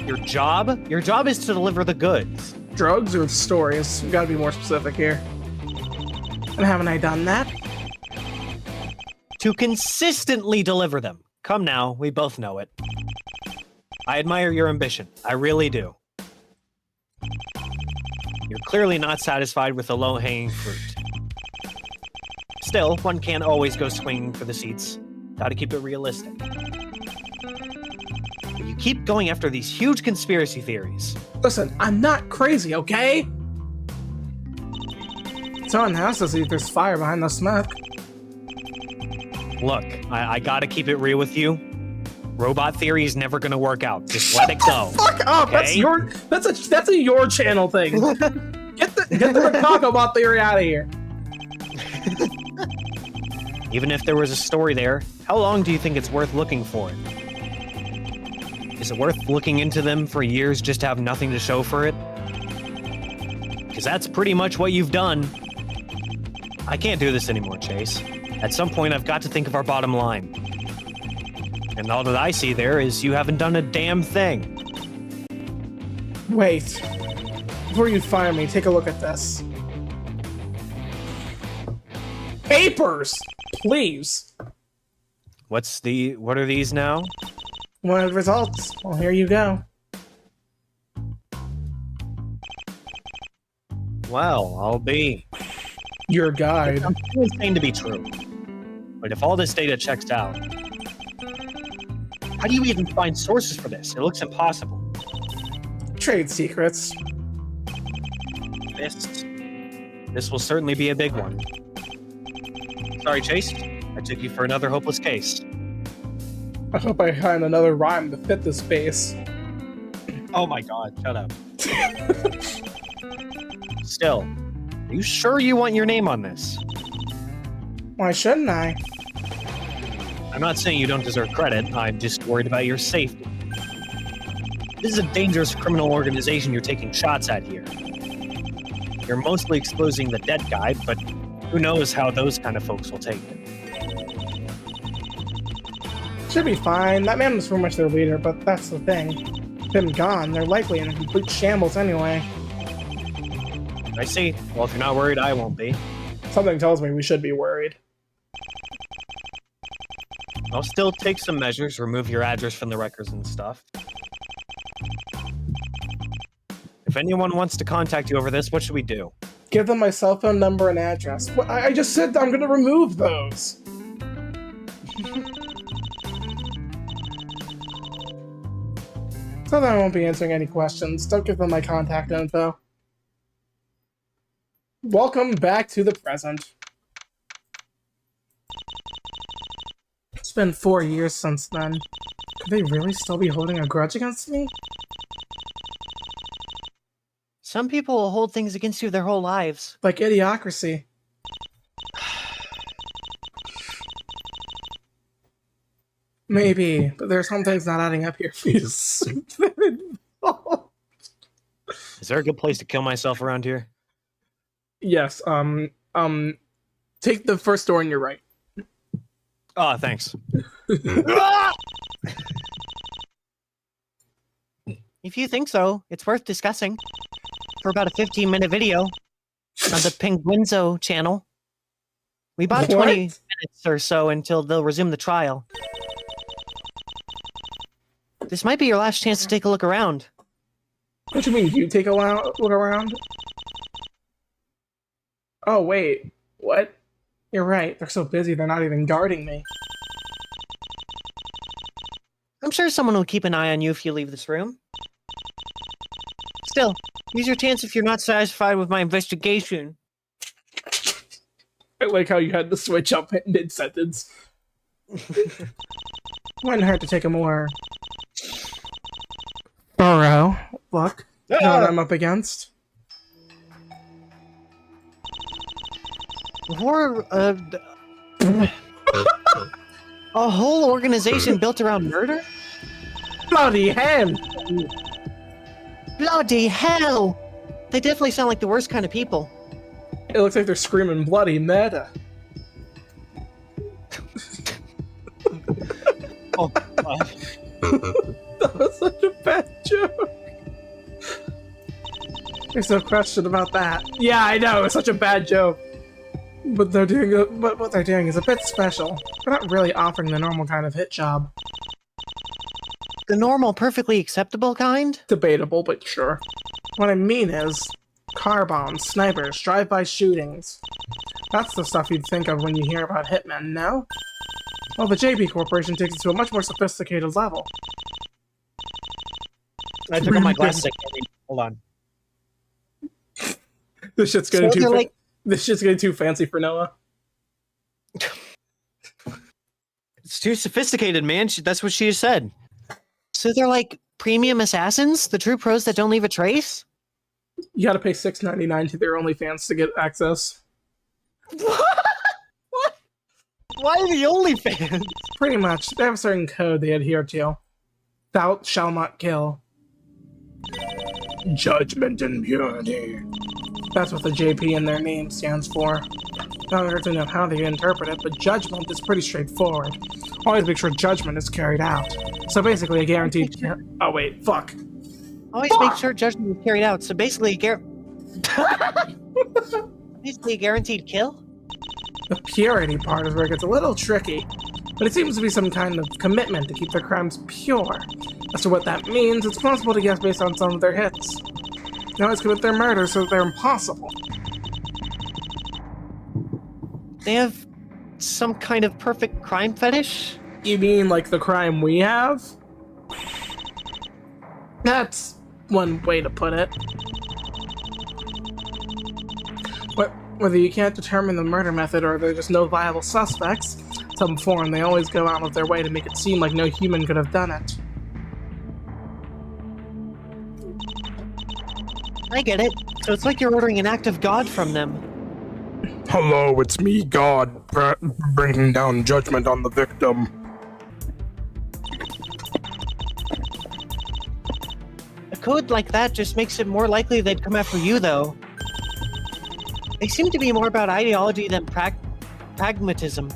Your job? Your job is to deliver the goods. Drugs or stories? We gotta be more specific here. And haven't I done that? To consistently deliver them. Come now, we both know it. I admire your ambition. I really do. You're clearly not satisfied with the low-hanging fruit. Still, one can't always go swinging for the seats. Gotta keep it realistic. But you keep going after these huge conspiracy theories. Listen, I'm not crazy, okay? Someone has to see if there's fire behind the smoke. Look, I gotta keep it real with you. Robot theory is never gonna work out. Just let it go. Fuck up! Okay? That's a your channel thing. Get the Macaco bot theory out of here. Even if there was a story there, how long do you think it's worth looking for it? Is it worth looking into them for years just to have nothing to show for it? Because that's pretty much what you've done. I can't do this anymore, Chase. At some point, I've got to think of our bottom line. And all that I see there is you haven't done a damn thing. Wait. Before you fire me, take a look at this. Papers! Please! What are these now? What results? Well, here you go. Well, I'll be. Your guide. I'm too insane to be true. But if all this data checks out, how do you even find sources for this? It looks impossible. Trade secrets. This will certainly be a big one. Sorry, Chase. I took you for another hopeless case. I hope I find another rhyme to fit this base. Oh my god, shut up. Still, are you sure you want your name on this? Why shouldn't I? I'm not saying you don't deserve credit, I'm just worried about your safety. This is a dangerous criminal organization you're taking shots at here. You're mostly exposing the dead guy, but who knows how those kind of folks will take it. Should be fine. That man was pretty much their leader, but that's the thing. Him gone, they're likely in a complete shambles anyway. I see. Well, if you're not worried, I won't be. Something tells me we should be worried. I'll still take some measures, remove your address from the records and stuff. If anyone wants to contact you over this, what should we do? Give them my cell phone number and address. Well, I just said I'm gonna remove those! So that I won't be answering any questions. Don't give them my contact info. Welcome back to the present. It's been 4 years since then. Could they really still be holding a grudge against me? Some people will hold things against you their whole lives. Like Idiocracy. Maybe, but there's some things not adding up here. Is there a good place to kill myself around here? Yes, take the first door on your right. Oh, thanks. If you think so, it's worth discussing. For about a 15-minute video on the Penguinzo channel. We bought 20 minutes or so until they'll resume the trial. This might be your last chance to take a look around. What do you mean, you take a look around? Oh, wait. What? You're right, they're so busy they're not even guarding me. I'm sure someone will keep an eye on you if you leave this room. Still, use your chance if you're not satisfied with my investigation. I like how you had to switch up mid-sentence. Wouldn't hurt to take a more thorough look. You know what I'm up against? A whole organization built around murder? Bloody hell! Bloody hell! They definitely sound like the worst kind of people. It looks like they're screaming bloody murder. Oh, God. That was such a bad joke. There's no question about that. Yeah, I know, it's such a bad joke. But what they're doing is a bit special. They're not really offering the normal kind of hit job. The normal, perfectly acceptable kind? Debatable, but sure. What I mean is, car bombs, snipers, drive-by shootings. That's the stuff you'd think of when you hear about hitmen, no? Well, the JB Corporation takes it to a much more sophisticated level. I took off my glasses. Hold on. This shit's getting this shit's getting too fancy for Noah. It's too sophisticated, man. That's what she said. So they're like premium assassins? The true pros that don't leave a trace? You gotta pay $6.99 to their OnlyFans to get access. What? Why the OnlyFans? Pretty much. They have a certain code they adhere to. Thou shalt not kill. Judgment and purity. That's what the JP in their name stands for. Not hard to know how they interpret it, but judgment is pretty straightforward. Always make sure judgment is carried out. So basically, a guaranteed. Oh wait, fuck. Always make sure judgment is carried out. So basically, basically a guaranteed kill? The purity part is where it gets a little tricky, but it seems to be some kind of commitment to keep their crimes pure. As to what that means, it's possible to guess based on some of their hits. They always commit their murders so that they're impossible. They have some kind of perfect crime fetish? You mean like the crime we have? That's one way to put it. Whether you can't determine the murder method or there's just no viable suspects, some foreign, they always go out of their way to make it seem like no human could have done it. I get it. So it's like you're ordering an act of God from them. Hello, it's me, God, bringing down judgment on the victim. A code like that just makes it more likely they'd come after you, though. They seem to be more about ideology than pragmatism.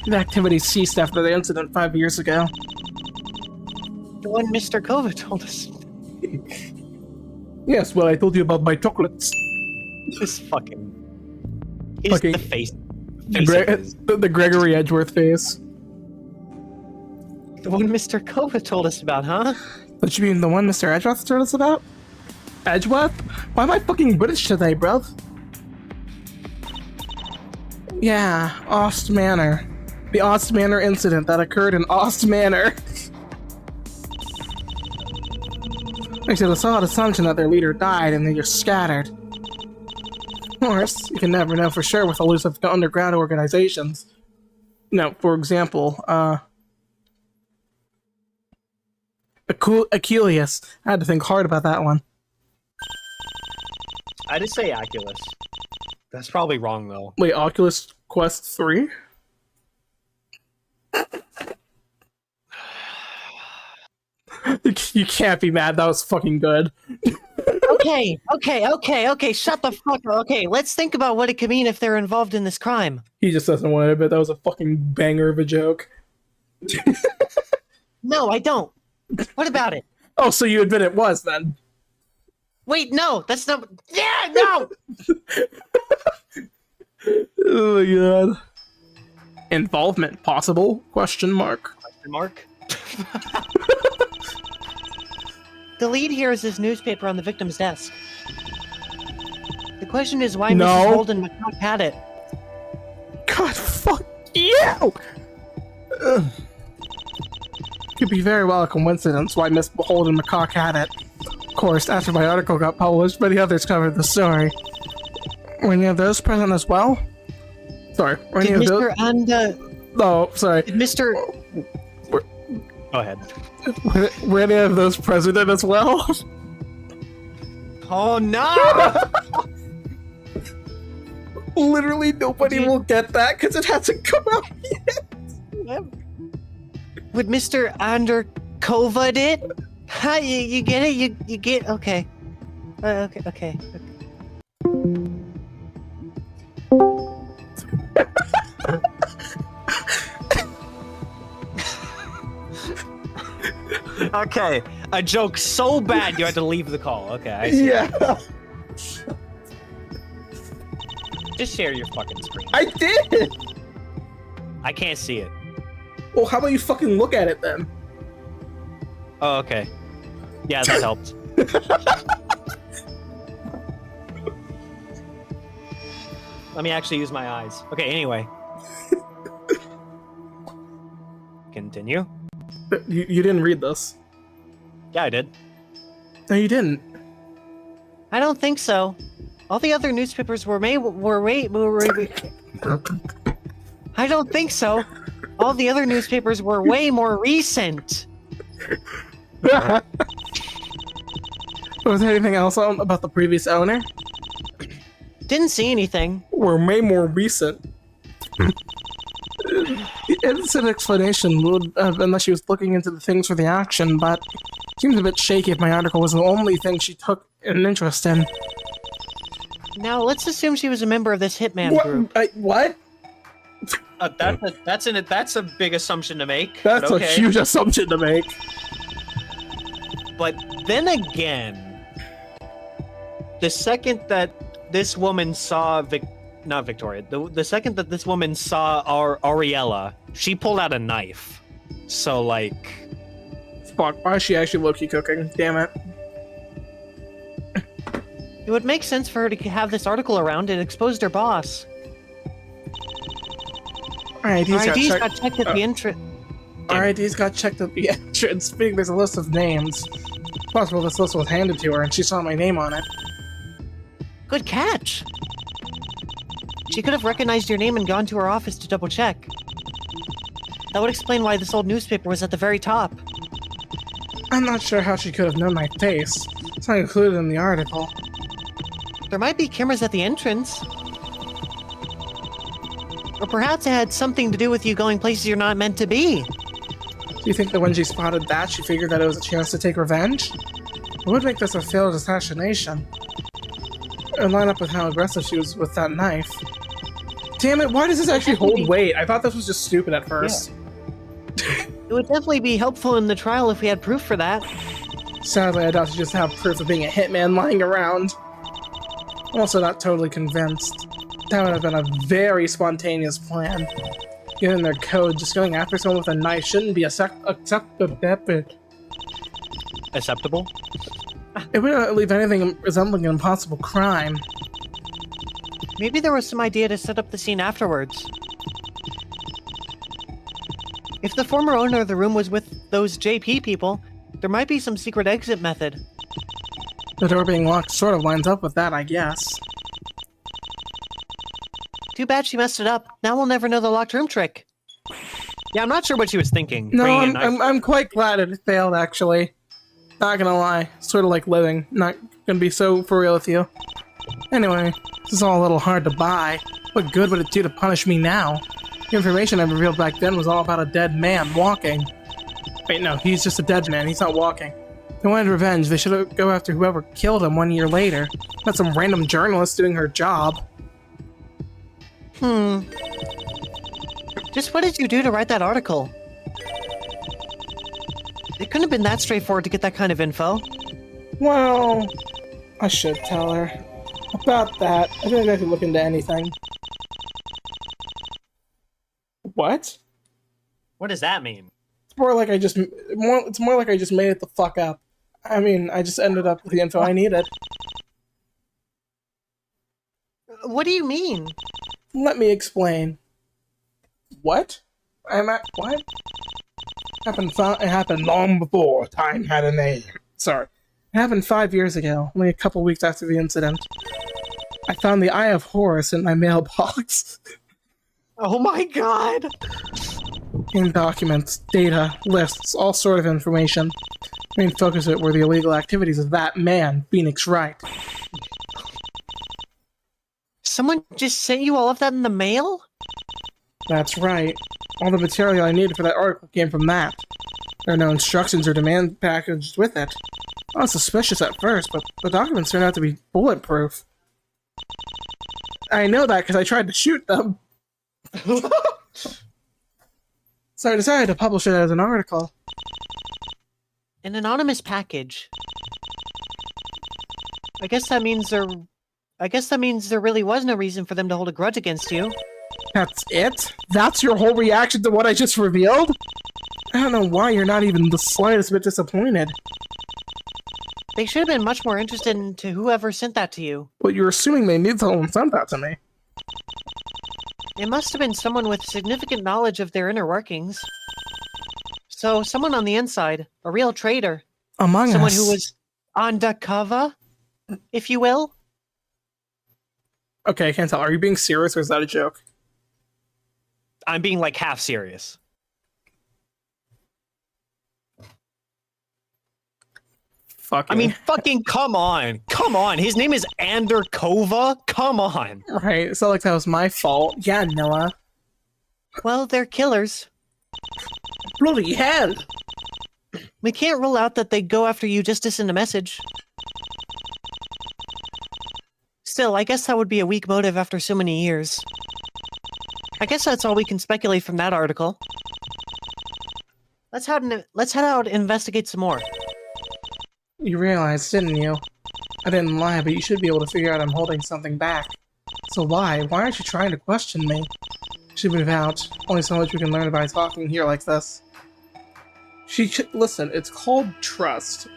The activity ceased after the incident 5 years ago. The one Mr. Kova told us. Yes, well, I told you about my chocolates. This fucking... Is the face The Gregory Edgeworth face. The one Mr. Kova told us about, huh? What you mean, the one Mr. Edgeworth told us about? Edgeworth? Why am I fucking British today, bruv? Yeah, Ost Manor. The Ost Manor incident that occurred in Ost Manor. Makes it a solid assumption that their leader died and they just scattered. Of course, you can never know for sure with elusive underground organizations. No, for example, Achilles. I had to think hard about that one. I just say Oculus. That's probably wrong, though. Wait, Oculus Quest 3? You can't be mad, that was fucking good. Okay, shut the fuck up. Okay, let's think about what it could mean if they're involved in this crime. He just doesn't want to admit that was a fucking banger of a joke. No, I don't. What about it? Oh, so you admit it was, then? Wait, no, that's not... Yeah, no! Oh my god. Involvement possible? Question mark. Question mark? The lead here is this newspaper on the victim's desk. The question is why No. Mrs. Holden McCock had it. God, fuck you! Ugh. Could be very well a coincidence why Miss Holden McCock had it. Of course, after my article got published, many others covered the story. Were any of those present as well? Sorry, were any Did of Mr. those... Oh, sorry. Did Mr. Go ahead. Were any of those president as well? Oh no! Literally nobody will get that because it hasn't come out yet. Would Mr. Underkova it? Ha, you get it? You get... Okay. Okay. Okay, a joke so bad you had to leave the call. Okay, I see. Yeah. Just share your fucking screen. I did! I can't see it. Well, how about you fucking look at it then? Oh, okay. Yeah, that helped. Let me actually use my eyes. Okay, anyway. Continue. You didn't read this. Yeah, I did. No, you didn't. I don't think so. All the other newspapers were I don't think so. All the other newspapers were way more recent. Was there anything else about the previous owner? Didn't see anything. Were way more recent. And innocent explanation would have been that she was looking into the things for the action, but it seems a bit shaky if my article was the only thing she took an interest in. Now, let's assume she was a member of this hitman group. What? That's a big assumption to make. That's but okay. a huge assumption to make. But then again, the second that this woman saw not Victoria, the second that this woman saw Ariella, she pulled out a knife. So like, Fuck, why is she actually low-key cooking? Damn it. It would make sense for her to have this article around. It exposed her boss. RID's got checked at the entrance. RID's got checked at the entrance. There's a list of names. It's possible this list was handed to her and she saw my name on it. Good catch. She could have recognized your name and gone to her office to double check. That would explain why this old newspaper was at the very top. I'm not sure how she could have known my face. It's not included in the article. There might be cameras at the entrance. Or perhaps it had something to do with you going places you're not meant to be. Do you think that when she spotted that, she figured that it was a chance to take revenge? It would make this a failed assassination. And line up with how aggressive she was with that knife. Damn it, why does this actually hold weight? I thought this was just stupid at first. Yeah. It would definitely be helpful in the trial if we had proof for that. Sadly, I doubt she just have proof of being a hitman lying around. I'm also not totally convinced. That would have been a very spontaneous plan. Given their code, just going after someone with a knife shouldn't be acceptable. acceptable? It wouldn't leave anything resembling an impossible crime. Maybe there was some idea to set up the scene afterwards. If the former owner of the room was with those JP people, there might be some secret exit method. The door being locked sort of lines up with that, I guess. Too bad she messed it up. Now we'll never know the locked room trick. Yeah, I'm not sure what she was thinking. No, bringing a knife- I'm quite glad it failed, actually. Not gonna lie. Sort of like living. Not gonna be so for real with you. Anyway, this is all a little hard to buy. What good would it do to punish me now? The information I revealed back then was all about a dead man walking. Wait, no, he's just a dead man. He's not walking. If they wanted revenge, they should go after whoever killed him 1 year later. Not some random journalist doing her job. Just what did you do to write that article? It couldn't have been that straightforward to get that kind of info. Well, I should tell her. About that, I think I could look into anything. What? What does that mean? It's more like I just made it the fuck up. I mean, I just ended up with the info I needed. What do you mean? Let me explain. What? What? It happened long before time had a name. Sorry. It happened 5 years ago, only a couple weeks after the incident. I found the Eye of Horus in my mailbox. Oh my god! In documents, data, lists, all sort of information. Main focus of it were the illegal activities of that man, Phoenix Wright. Someone just sent you all of that in the mail? That's right. All the material I needed for that article came from that. There are no instructions or demand packaged with it. I was suspicious at first, but the documents turned out to be bulletproof. I know that because I tried to shoot them. So I decided to publish it as an article. An anonymous package. I guess that means there really was no reason for them to hold a grudge against you. That's it? That's your whole reaction to what I just revealed? I don't know why you're not even the slightest bit disappointed. They should have been much more interested into whoever sent that to you. But you're assuming they need someone sent that to me. It must have been someone with significant knowledge of their inner workings. So, someone on the inside, a real traitor. Among someone us. Who was undercover, if you will. Okay, I can't tell. Are you being serious or is that a joke? I'm being like half serious. Fucking. I mean, fucking come on. Come on. His name is Anderkova. Come on. Right, it's not like that was my fault. Yeah, Noah. Well, they're killers. Bloody hell! We can't rule out that they'd go after you just to send a message. Still, I guess that would be a weak motive after so many years. I guess that's all we can speculate from that article. Let's head out and investigate some more. You realized, didn't you? I didn't lie, but you should be able to figure out I'm holding something back. So why? Why aren't you trying to question me? You should move out. Only so much we can learn by talking here like this. Listen, it's called trust.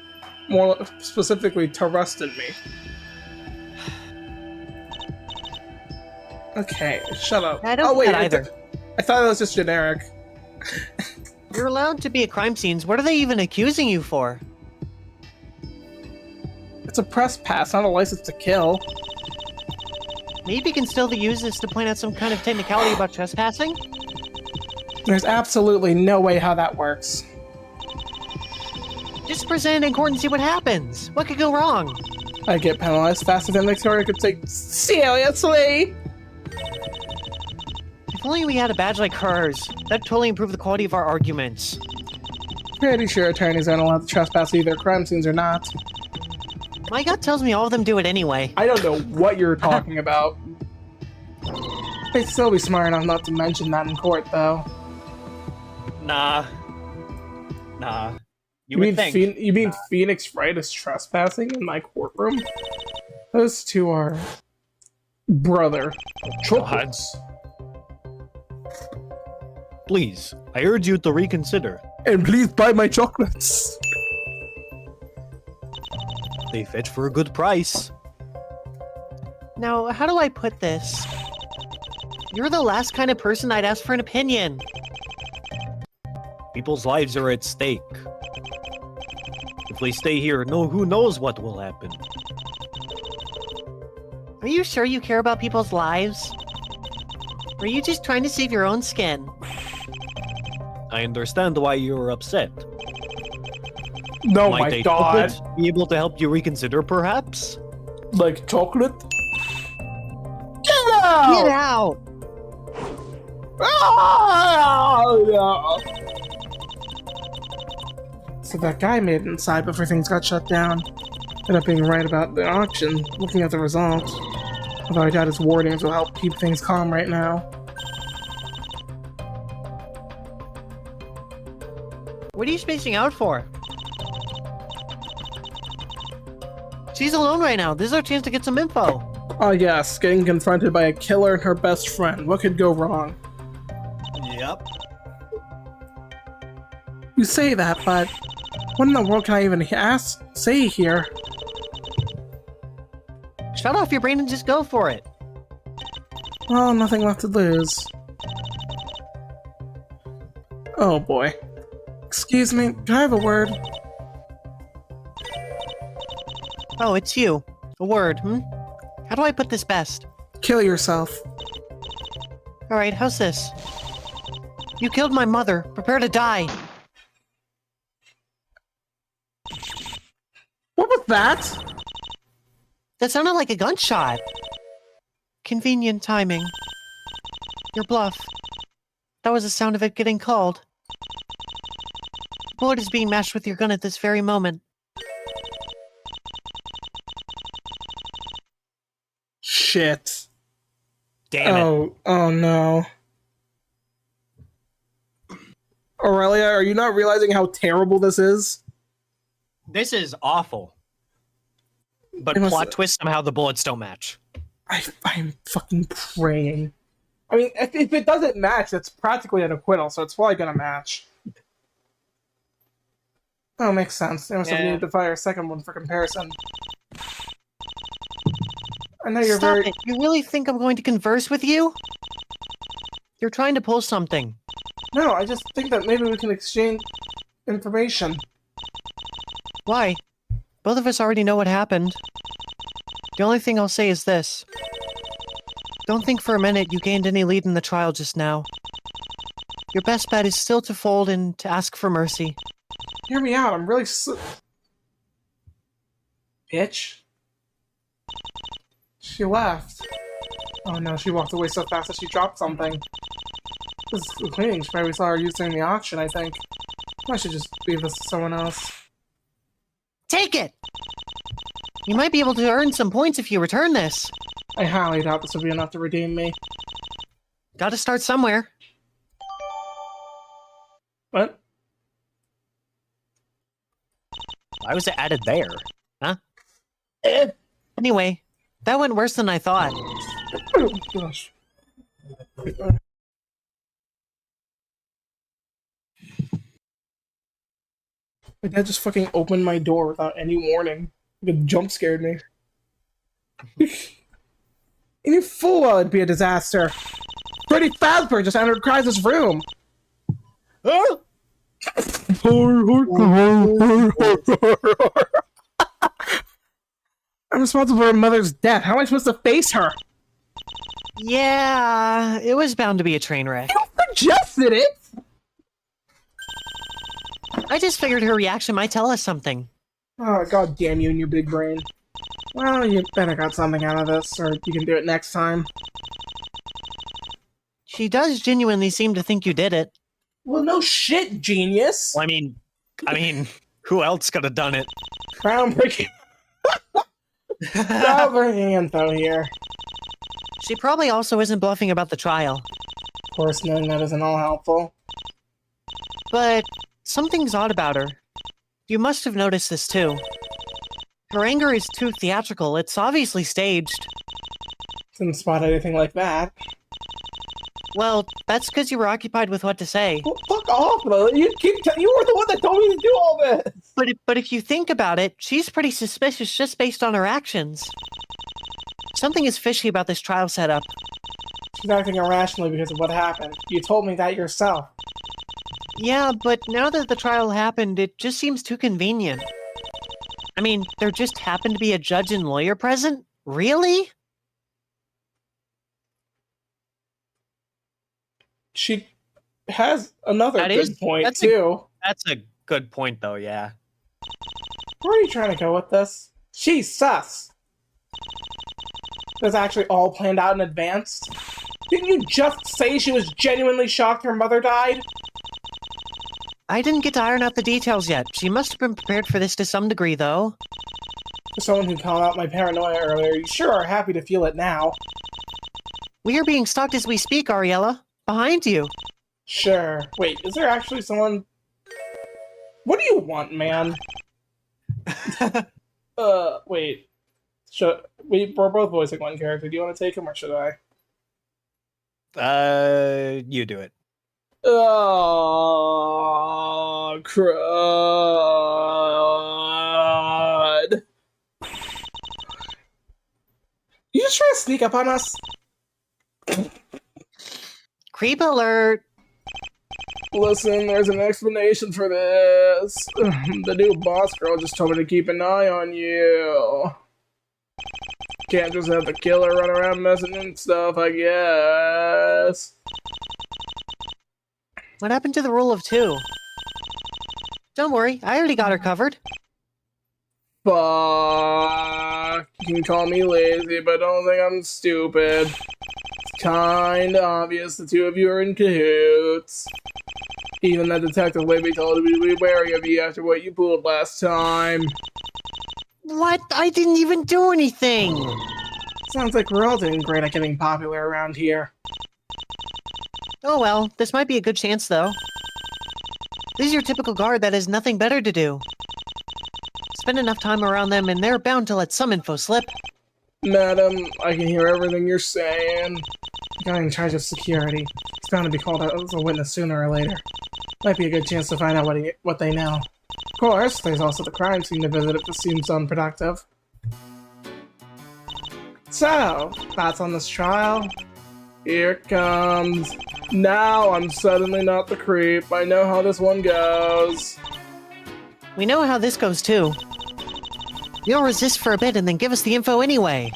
More specifically, trust in me. Okay, shut up. I don't wait, either. I thought it was just generic. You're allowed to be at crime scenes. What are they even accusing you for? It's a press pass, not a license to kill. Maybe you can still use this to point out some kind of technicality about trespassing? There's absolutely no way how that works. Just present it in court and see what happens. What could go wrong? I get penalized faster than Victoria could take seriously. If only we had a badge like hers. That'd totally improve the quality of our arguments. Pretty sure attorneys aren't allowed to trespass either crime scenes or not. My gut tells me all of them do it anyway. I don't know what you're talking about. They'd still be smart enough not to mention that in court, though. Nah. You mean would think. you mean Phoenix Wright is trespassing in my courtroom? Those two are brother chocolates. Please, I urge you to reconsider. And please buy my chocolates. They fetch for a good price. Now, how do I put this? You're the last kind of person I'd ask for an opinion. People's lives are at stake. If we stay here, who knows what will happen. Are you sure you care about people's lives? Or are you just trying to save your own skin? I understand why you're upset. No, Might my a god. chocolate be able to help you reconsider, perhaps? Like chocolate? Get Get out! out! So that guy made it inside before things got shut down. Ended up being right about the auction, looking at the results. Although I doubt his wardings will help keep things calm right now. What are you spacing out for? She's alone right now. This is our chance to get some info. Oh yes, getting confronted by a killer and her best friend. What could go wrong? Yep. You say that, but what in the world can I even say here? Shut off your brain and just go for it. Well, nothing left to lose. Oh boy. Excuse me, can I have a word? Oh, it's you. A word, How do I put this best? Kill yourself. Alright, how's this? You killed my mother. Prepare to die. What was that? That sounded like a gunshot. Convenient timing. Your bluff. That was the sound of it getting called. The bullet is being matched with your gun at this very moment. Shit. Damn it. Oh no. Aurelia, are you not realizing how terrible this is? This is awful. But I must- plot twist, somehow the bullets don't match. I'm fucking praying. I mean, if it doesn't match, it's practically an acquittal, so it's probably gonna match. Oh, makes sense. They must have Yeah. needed to fire a second one for comparison. I know you're Stop very... it. You really think I'm going to converse with you? You're trying to pull something. No, I just think that maybe we can exchange information. Why? Both of us already know what happened. The only thing I'll say is this. Don't think for a minute you gained any lead in the trial just now. Your best bet is still to fold and to ask for mercy. Hear me out, I'm really Bitch. She left. Oh no, she walked away so fast that she dropped something. This is the cleaning spray we saw her use during the auction, I think. I should just leave this to someone else. Take it! You might be able to earn some points if you return this. I highly doubt this would be enough to redeem me. Gotta start somewhere. What? Why was it added there? Huh? Anyway, that went worse than I thought. Oh, gosh. My dad just fucking opened my door without any warning. It jump scared me. He knew full well it'd be a disaster. Freddy Fazbear just entered Kryza's room. Oh! I'm responsible for her mother's death. How am I supposed to face her? Yeah, it was bound to be a train wreck. You suggested it! I just figured her reaction might tell us something. Oh, god damn you and your big brain. Well, you better got something out of this, or you can do it next time. She does genuinely seem to think you did it. Well, no shit, genius! Well, I mean, who else could have done it? Groundbreaking. Groundbreaking info here. She probably also isn't bluffing about the trial. Of course, knowing that isn't all helpful. But something's odd about her. You must have noticed this too. Her anger is too theatrical. It's obviously staged. Didn't spot anything like that. Well, that's because you were occupied with what to say. Well, fuck off, though. You were the one that told me to do all this. But if you think about it, she's pretty suspicious just based on her actions. Something is fishy about this trial setup. She's acting irrationally because of what happened. You told me that yourself. Yeah, but now that the trial happened, it just seems too convenient. I mean, there just happened to be a judge and lawyer present? Really? She has another good point, too. That's a good point, though, yeah. Where are you trying to go with this? She's sus! That's actually all planned out in advance? Didn't you just say she was genuinely shocked her mother died? I didn't get to iron out the details yet. She must have been prepared for this to some degree, though. For someone who called out my paranoia earlier, you sure are happy to feel it now. We are being stalked as we speak, Ariella. Behind you. Sure. Wait, is there actually someone... What do you want, man? Wait. We're both voicing one character. Do you want to take him, or should I? You do it. Oh, crud. You just trying to sneak up on us? Creep alert! Listen, there's an explanation for this. The new boss girl just told me to keep an eye on you. Can't just have the killer run around messing and stuff, I guess. What happened to the rule of 2? Don't worry, I already got her covered. Fuck. You can call me lazy, but don't think I'm stupid. It's kinda obvious the two of you are in cahoots. Even that detective lady told me to be wary of you after what you pulled last time. What? I didn't even do anything! Sounds like we're all doing great at getting popular around here. Oh well, this might be a good chance though. This is your typical guard that has nothing better to do. Spend enough time around them and they're bound to let some info slip. Madam, I can hear everything you're saying. The guy in charge of security. He's bound to be called out as a witness sooner or later. Might be a good chance to find out what they know. Of course, there's also the crime scene to visit if this seems unproductive. So, thoughts on this trial? Here it comes. Now I'm suddenly not the creep. I know how this one goes. We know how this goes too. You'll resist for a bit and then give us the info anyway.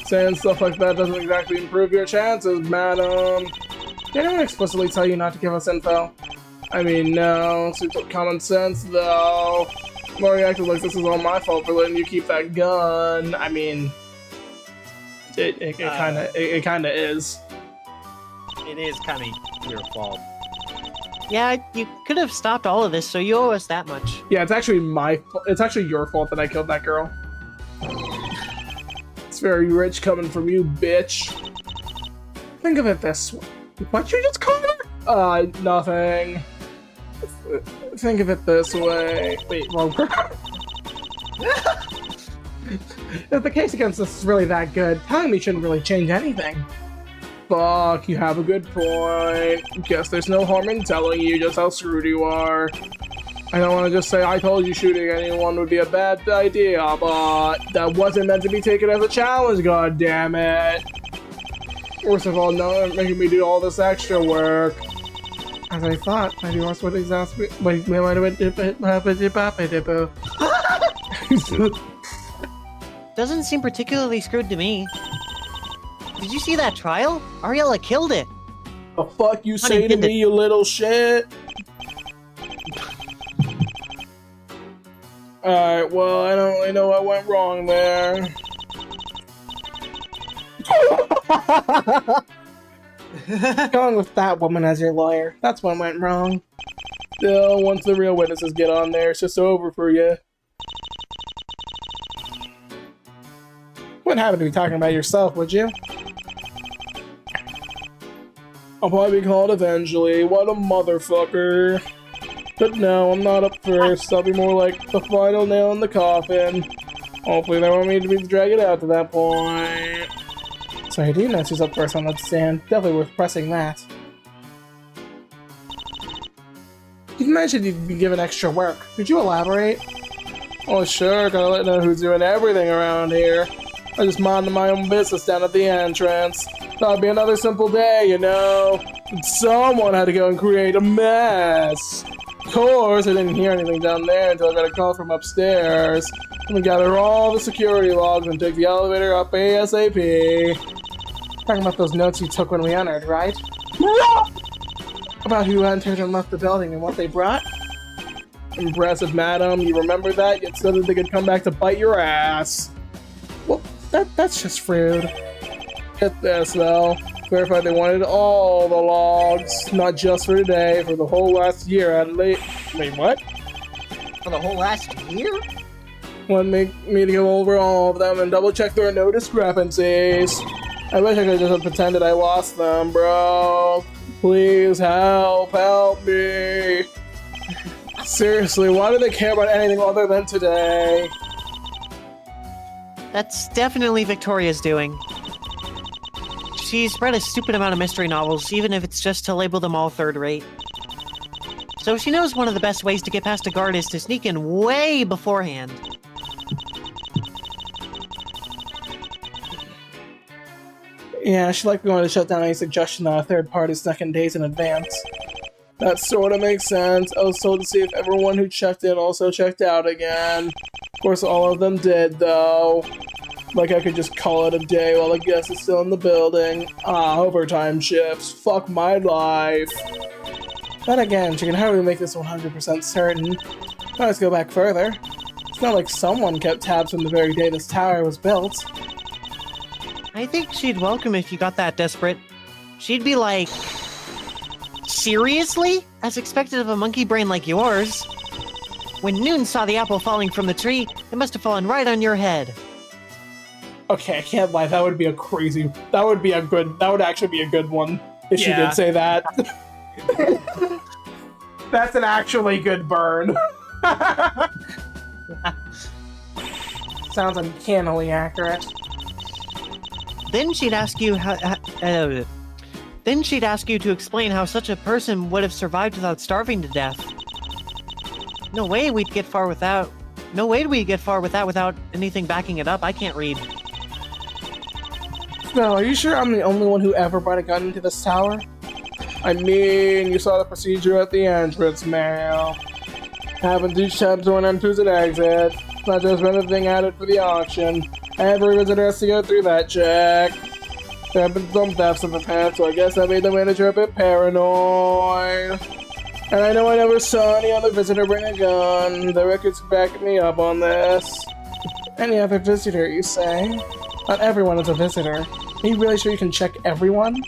Saying stuff like that doesn't exactly improve your chances, madam. Did anyone explicitly tell you not to give us info? I mean, no. Seems like common sense, though. Maury acted like this is all my fault for letting you keep that gun. I mean, it kinda is. It is kind of your fault. Yeah, you could have stopped all of this, so you owe us that much. Yeah, it's actually it's actually your fault that I killed that girl. It's very rich coming from you, bitch. Think of it this way. What you just called her? Nothing. Think of it this way. Wait, wrong girl. If the case against us is really that good, telling me shouldn't really change anything. Fuck, you have a good point. Guess there's no harm in telling you just how screwed you are. I don't want to just say I told you shooting anyone would be a bad idea, but that wasn't meant to be taken as a challenge, god damn it. Worst of all, no, making me do all this extra work. As I thought, my divorce would exasperate. Doesn't seem particularly screwed to me. Did you see that trial? Ariella killed it. The fuck you say to me, you little shit? Alright, well, I don't really know what went wrong there. Going with that woman as your lawyer. That's what went wrong. Still, once the real witnesses get on there, it's just over for you. Wouldn't happen to be talking about yourself, would you? I'll probably be called eventually. What a motherfucker. But no, I'm not up first. I'll be more like the final nail in the coffin. Hopefully they want me to be dragging out to that point. So I do know who's up first on that stand. Definitely worth pressing that. You mentioned you'd be given extra work. Could you elaborate? Oh sure, gotta let know who's doing everything around here. I just minded my own business down at the entrance. Thought it'd be another simple day, you know. But someone had to go and create a mess. Of course, I didn't hear anything down there until I got a call from upstairs. Let me gather all the security logs and take the elevator up ASAP. Talking about those notes you took when we entered, right? About who entered and left the building and what they brought? Impressive, madam. You remember that? Yet still didn't think it'd come back to bite your ass. Well, that's just rude. Get this, though. Clarified they wanted all the logs, not just for today, for the whole last year at least. Wait, what? For the whole last year? Want me to go over all of them and double check there are no discrepancies. I wish I could just have pretended I lost them, bro. Please help me. Seriously, why do they care about anything other than today? That's definitely Victoria's doing. She's read a stupid amount of mystery novels, even if it's just to label them all third-rate. So she knows one of the best ways to get past a guard is to sneak in way beforehand. Yeah, she likely wanted to shut down any suggestion that a third party snuck in days in advance. That sorta makes sense. I was told to see if everyone who checked in also checked out again. Of course, all of them did, though. Like I could just call it a day while the guest is still in the building. Overtime shifts. Fuck my life. But again, she can hardly make this 100% certain. Let's go back further. It's not like someone kept tabs from the very day this tower was built. I think she'd welcome if you got that desperate. She'd be like, seriously? As expected of a monkey brain like yours? When Noon saw the apple falling from the tree, it must have fallen right on your head. Okay, I can't lie, that would be a crazy... That would actually be a good one, if she did say that. That's an actually good burn. Sounds uncannily accurate. Then she'd ask you Then she'd ask you to explain how such a person would have survived without starving to death. No way we'd get far with that without anything backing it up. I can't read. No, are you sure I'm the only one who ever brought a gun into this tower? I mean, you saw the procedure at the entrance, ma'am. Happens each time someone enters and exits. Not just anything added for the auction. Every visitor has to go through that check. There have been some thefts in the past, so I guess that made the manager a bit paranoid. And I know I never saw any other visitor bring a gun. The records back me up on this. Any other visitor, you say? Not everyone is a visitor. Are you really sure you can check everyone?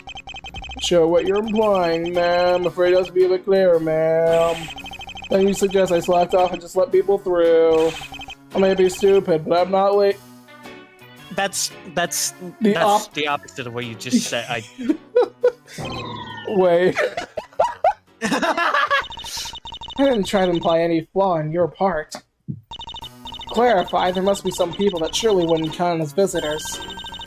Show what you're implying, ma'am. Afraid it has to be a bit clearer, ma'am. Then you suggest I slacked off and just let people through. I may be stupid, but I'm not late. That's The opposite of what you just said. Wait. I didn't try to imply any flaw on your part. Clarify, there must be some people that surely wouldn't count as visitors.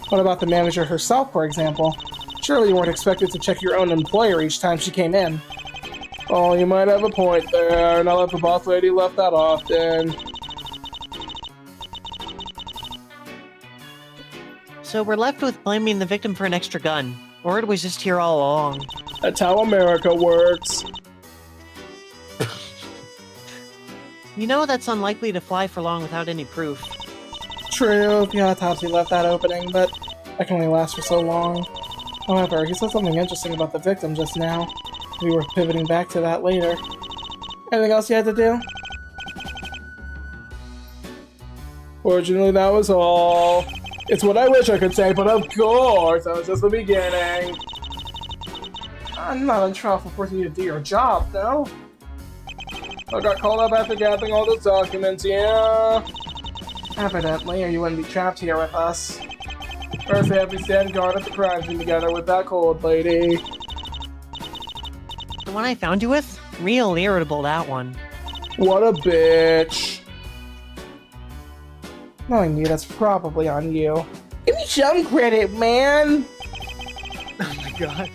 What about the manager herself, for example? Surely you weren't expected to check your own employer each time she came in. Oh, you might have a point there. Not that the boss lady left that often. So we're left with blaming the victim for an extra gun. Or it was just here all along. That's how America works. You know that's unlikely to fly for long without any proof. True, the autopsy left that opening, but that can only last for so long. However, he said something interesting about the victim just now. We were pivoting back to that later. Anything else you had to do? Fortunately, that was all. It's what I wish I could say, but of course, that was just the beginning. I'm not on trial for forcing you to do your job, no? I got called up after gathering all those documents, yeah? Evidently, or you wouldn't be trapped here with us. First, we have to stand guard at the crime scene together with that cold lady. The one I found you with? Real irritable, that one. What a bitch. Knowing you, that's probably on you. Give me some credit, man! Oh my god.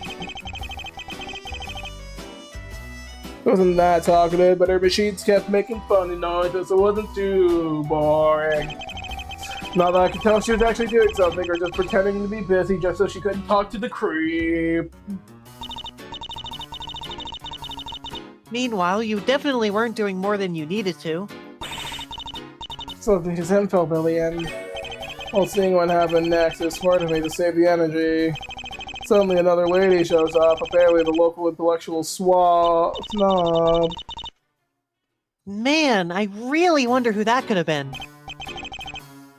Wasn't that talkative, but her machines kept making funny noises, so it wasn't too boring. Not that I could tell if she was actually doing something or just pretending to be busy just so she couldn't talk to the creep. Meanwhile, you definitely weren't doing more than you needed to. So these info, Billy, and well, seeing what happened next, it's smart of me to save the energy. Suddenly another lady shows up, apparently the local intellectual snob. Man, I really wonder who that could have been.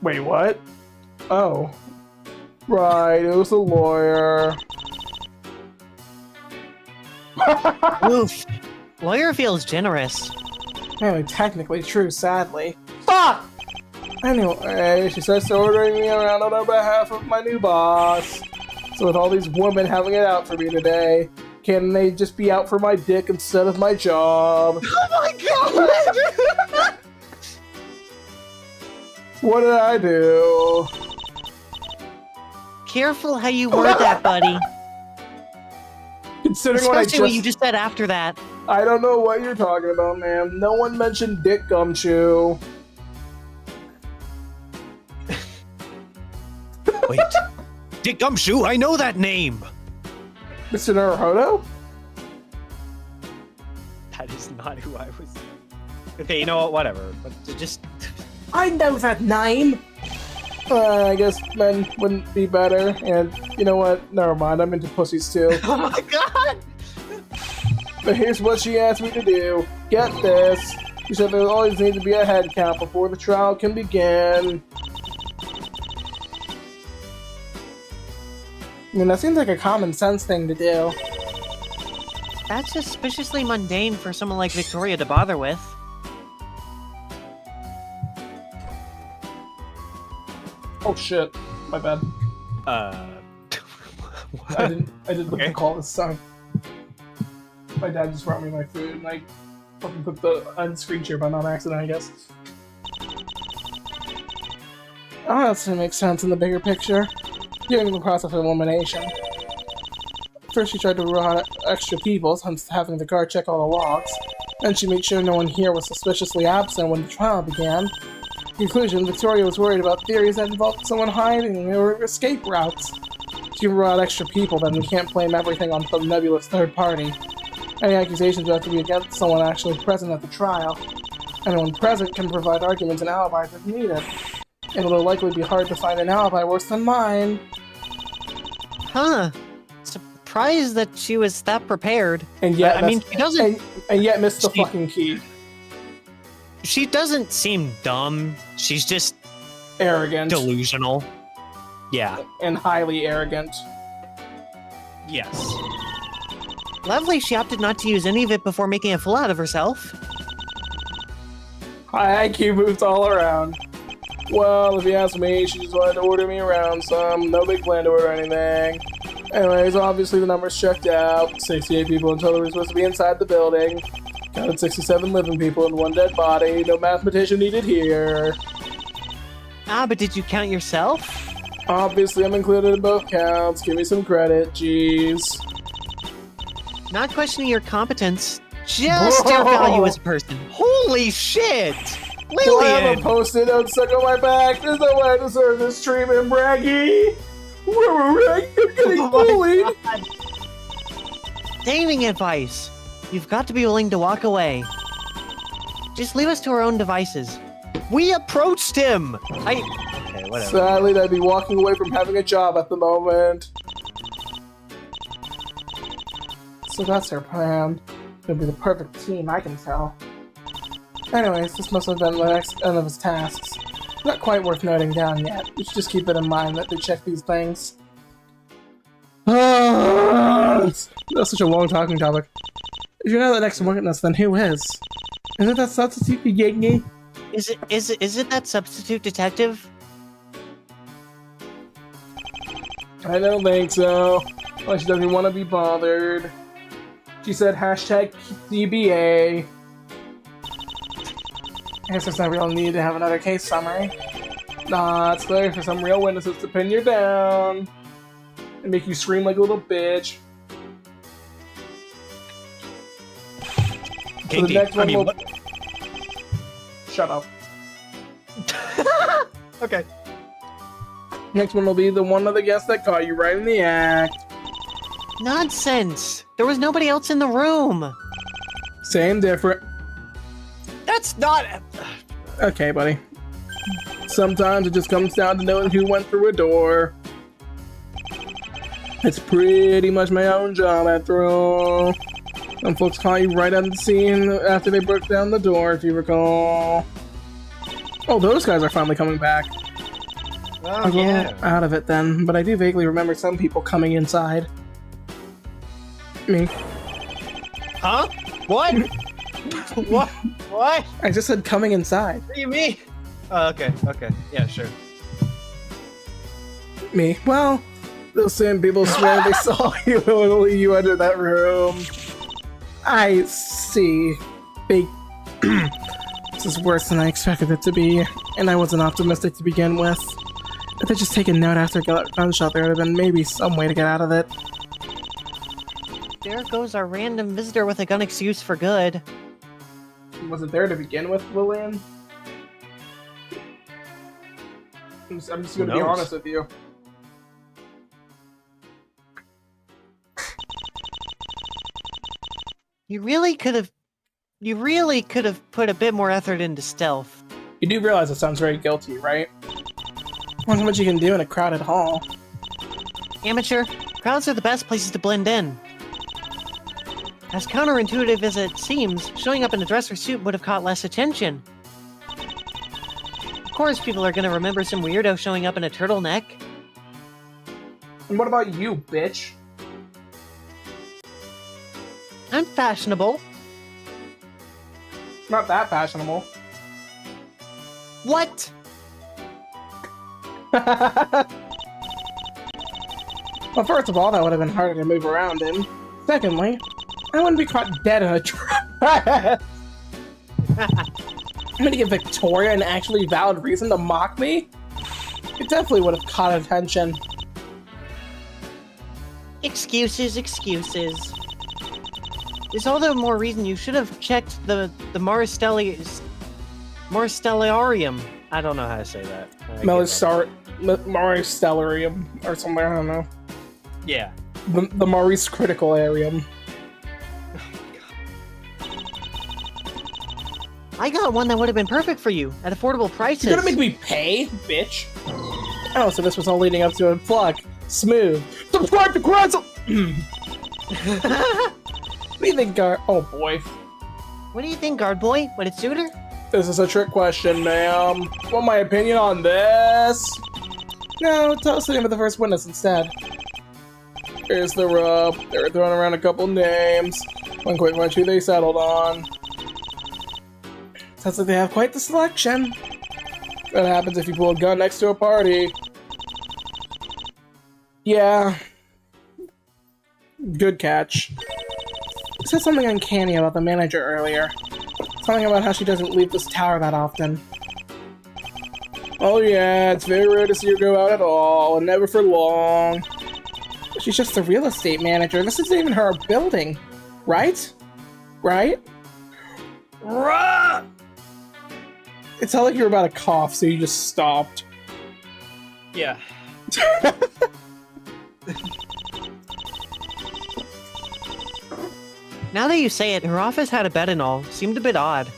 Wait, what? Oh. Right, it was a lawyer. Oof. Lawyer feels generous. Anyway, technically true, sadly. Fuck! Anyway, she starts ordering me around on behalf of my new boss. So with all these women having it out for me today, can they just be out for my dick instead of my job? Oh my god! What did I do? Careful how you word that, buddy. Considering Especially what you just said after that. I don't know what you're talking about, ma'am. No one mentioned Dick Gumshoe. Wait. Dick Gumshoe, I know that name! Mr. Naruhodo? That is not who I was. Okay, you know what? Whatever. But just. I know that name! I guess men wouldn't be better, and you know what? Never mind, I'm into pussies too. Oh my god! But here's what she asked me to do. Get this. She said there always needs to be a head count before the trial can begin. I mean, that seems like a common sense thing to do. That's suspiciously mundane for someone like Victoria to bother with. Oh shit, my bad. What? I didn't look Okay. to call this son. My dad just brought me my food, and I fucking put the unscreen share button on accident, I guess. Oh, that's gonna make sense in the bigger picture. During the process of elimination. First she tried to rule out extra people, since having the guard check all the logs. Then she made sure no one here was suspiciously absent when the trial began. In conclusion, Victoria was worried about theories that involved someone hiding or escape routes. If you rule out extra people, then we can't blame everything on some nebulous third party. Any accusations have to be against someone actually present at the trial. Anyone present can provide arguments and alibis if needed. It'll likely be hard to find an alibi worse than mine. Huh. Surprised that she was that prepared. And yet, I mean, she doesn't. and yet missed the She- fucking key. She doesn't seem dumb. She's just Arrogant. delusional. Yeah. And highly arrogant. Yes. Lovely, she opted not to use any of it before making a fool out of herself. High IQ moves all around. Well, if you ask me, she just wanted to order me around some. No big plan to order anything. Anyways, obviously the numbers checked out. 68 people in total were supposed to be inside the building. Counted 67 living people and 1 dead body. No mathematician needed here. Ah, but did you count yourself? Obviously, I'm included in both counts. Give me some credit, jeez. Not questioning your competence, just your value as a person. Holy shit! Do I have a Lillian! post-it note stuck on my back? There's no way I deserve this treatment, Braggy! I'm getting bullied! Dating advice. You've got to be willing to walk away. Just leave us to our own devices. We approached him! Okay, whatever. Sadly, I'd be walking away from having a job at the moment. So that's her plan. It'll be the perfect team, I can tell. Anyways, this must have been the next end of his tasks. Not quite worth noting down yet. You should just keep it in mind that they check these things. That's such a long talking topic. If you're not the next witness, then who is? Isn't that substitute Yigny? Is it that substitute detective? I don't think so. Well, she doesn't want to be bothered. She said hashtag DBA. I guess there's no real need to have another case summary. Nah, it's clear for some real witnesses to pin you down and make you scream like a little bitch. So the next one will... Shut up. Okay. Next one will be the one of the guests that caught you right in the act. Nonsense! There was nobody else in the room! Same, different. That's not. Okay, buddy. Sometimes it just comes down to knowing who went through a door. It's pretty much my own job, after all. Some folks caught you right on the scene after they broke down the door, if you recall. Oh, those guys are finally coming back. I'll go out of it then, but I do vaguely remember some people coming inside. Me. Huh? What? What? What? I just said coming inside. What do you mean? Oh, okay. Yeah, sure. Me. Well, those same people swear they saw you when you entered that room. I see. This is worse than I expected it to be, and I wasn't optimistic to begin with. If they'd just taken note after a gunshot, there would have been maybe some way to get out of it. There goes our random visitor with a gun excuse for good. Wasn't there to begin with, Lillian? I'm just gonna be honest with you. You really could have put a bit more effort into stealth. You do realize it sounds very guilty, right? Not much you can do in a crowded hall. Amateur, crowds are the best places to blend in. As counterintuitive as it seems, showing up in a dress or suit would have caught less attention. Of course, people are gonna remember some weirdo showing up in a turtleneck. And what about you, bitch? I'm fashionable. Not that fashionable. What? Well, first of all, that would have been harder to move around in. Secondly, I wouldn't be caught dead in a trap. I'm gonna give Victoria an actually valid reason to mock me? It definitely would have caught attention. Excuses. There's all the more reason you should have checked the Maristellarium. I don't know how to say that. Maristellarium or something, I don't know. Yeah. The Maurice Critical Arium. I got one that would have been perfect for you, at affordable prices. You're gonna make me pay, bitch? Oh, so this was all leading up to a plug. Smooth. Subscribe to Crazzle! What do you think, Guard? Oh boy. What do you think, guard boy? Would it suit her? This is a trick question, ma'am. Want my opinion on this? No, tell us the name of the first witness instead. Here's the rub. They were throwing around a couple names. One quick bunch who they settled on. Sounds like they have quite the selection. What happens if you pull a gun next to a party? Yeah. Good catch. You said something uncanny about the manager earlier. Something about how she doesn't leave this tower that often. Oh yeah, it's very rare to see her go out at all, and never for long. She's just the real estate manager. This isn't even her building. Right? Right? Run! It sounded like you were about to cough, so you just stopped. Yeah. Now that you say it, her office had a bed and all. Seemed a bit odd.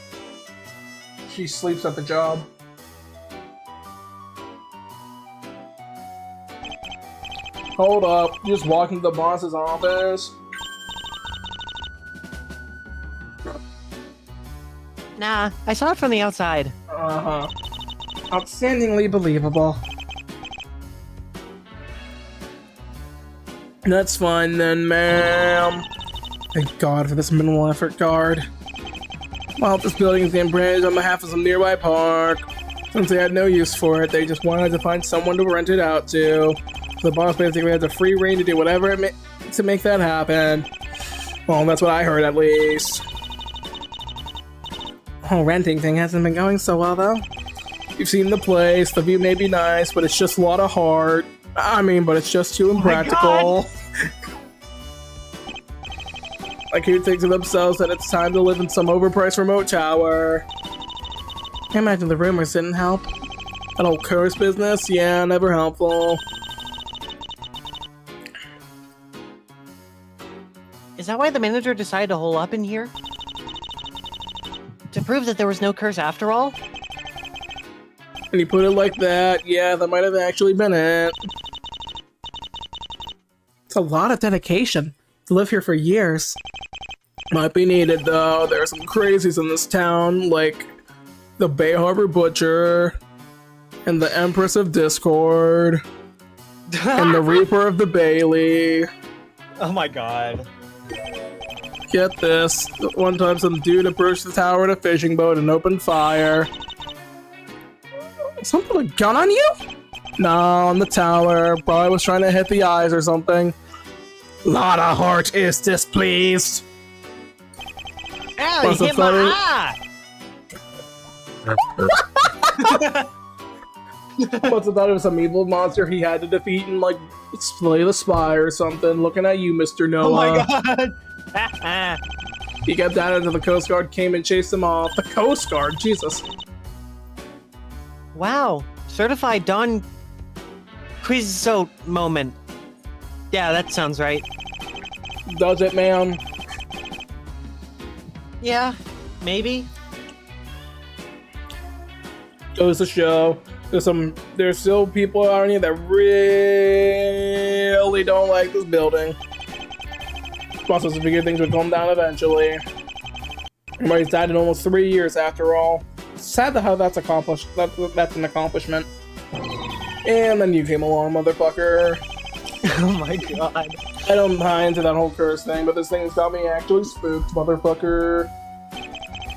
She sleeps at the job. Hold up, you just walk into the boss's office. Nah, I saw it from the outside. Uh-huh. Outstandingly believable. That's fine then, ma'am. Thank God for this minimal effort guard. Well, this building is getting branded on behalf of some nearby park. Since they had no use for it, they just wanted to find someone to rent it out to. The boss basically had the free reign to do whatever to make that happen. Well, that's what I heard at least. The whole renting thing hasn't been going so well though. You've seen the place, the view may be nice, but it's just a lot of heart. I mean, but it's just too impractical. Like who thinks of themselves that it's time to live in some overpriced remote tower? I imagine the rumors didn't help. That old curse business, yeah, never helpful. Is that why the manager decided to hole up in here? To prove that there was no curse after all? When you put it like that, yeah, that might have actually been it. It's a lot of dedication to live here for years. Might be needed though. There are some crazies in this town, like the Bay Harbor Butcher, and the Empress of Discord, and the Reaper of the Bailey. Oh my god. Get this. One time some dude approached the tower in a fishing boat and opened fire. Someone put a gun on you? No, on the tower. Probably was trying to hit the eyes or something. Lotta Heart is displeased. Ow, you hit my eye! Must have thought it was some evil monster he had to defeat and like slay the spy or something. Looking at you, Mr. Noah. Oh my god! He kept at it until the Coast Guard came and chased him off. The Coast Guard? Jesus. Wow, certified Don Quixote moment. Yeah, that sounds right. Does it, ma'am? Yeah, maybe. Goes to show. There's still people out here that really don't like this building. Boss was to figure things would calm down eventually. Everybody's died in almost 3 years after all. Sad to how that's accomplished. That's an accomplishment. And then you came along, motherfucker. Oh my god. I don't mind to that whole curse thing, but this thing's got me actually spooked, motherfucker.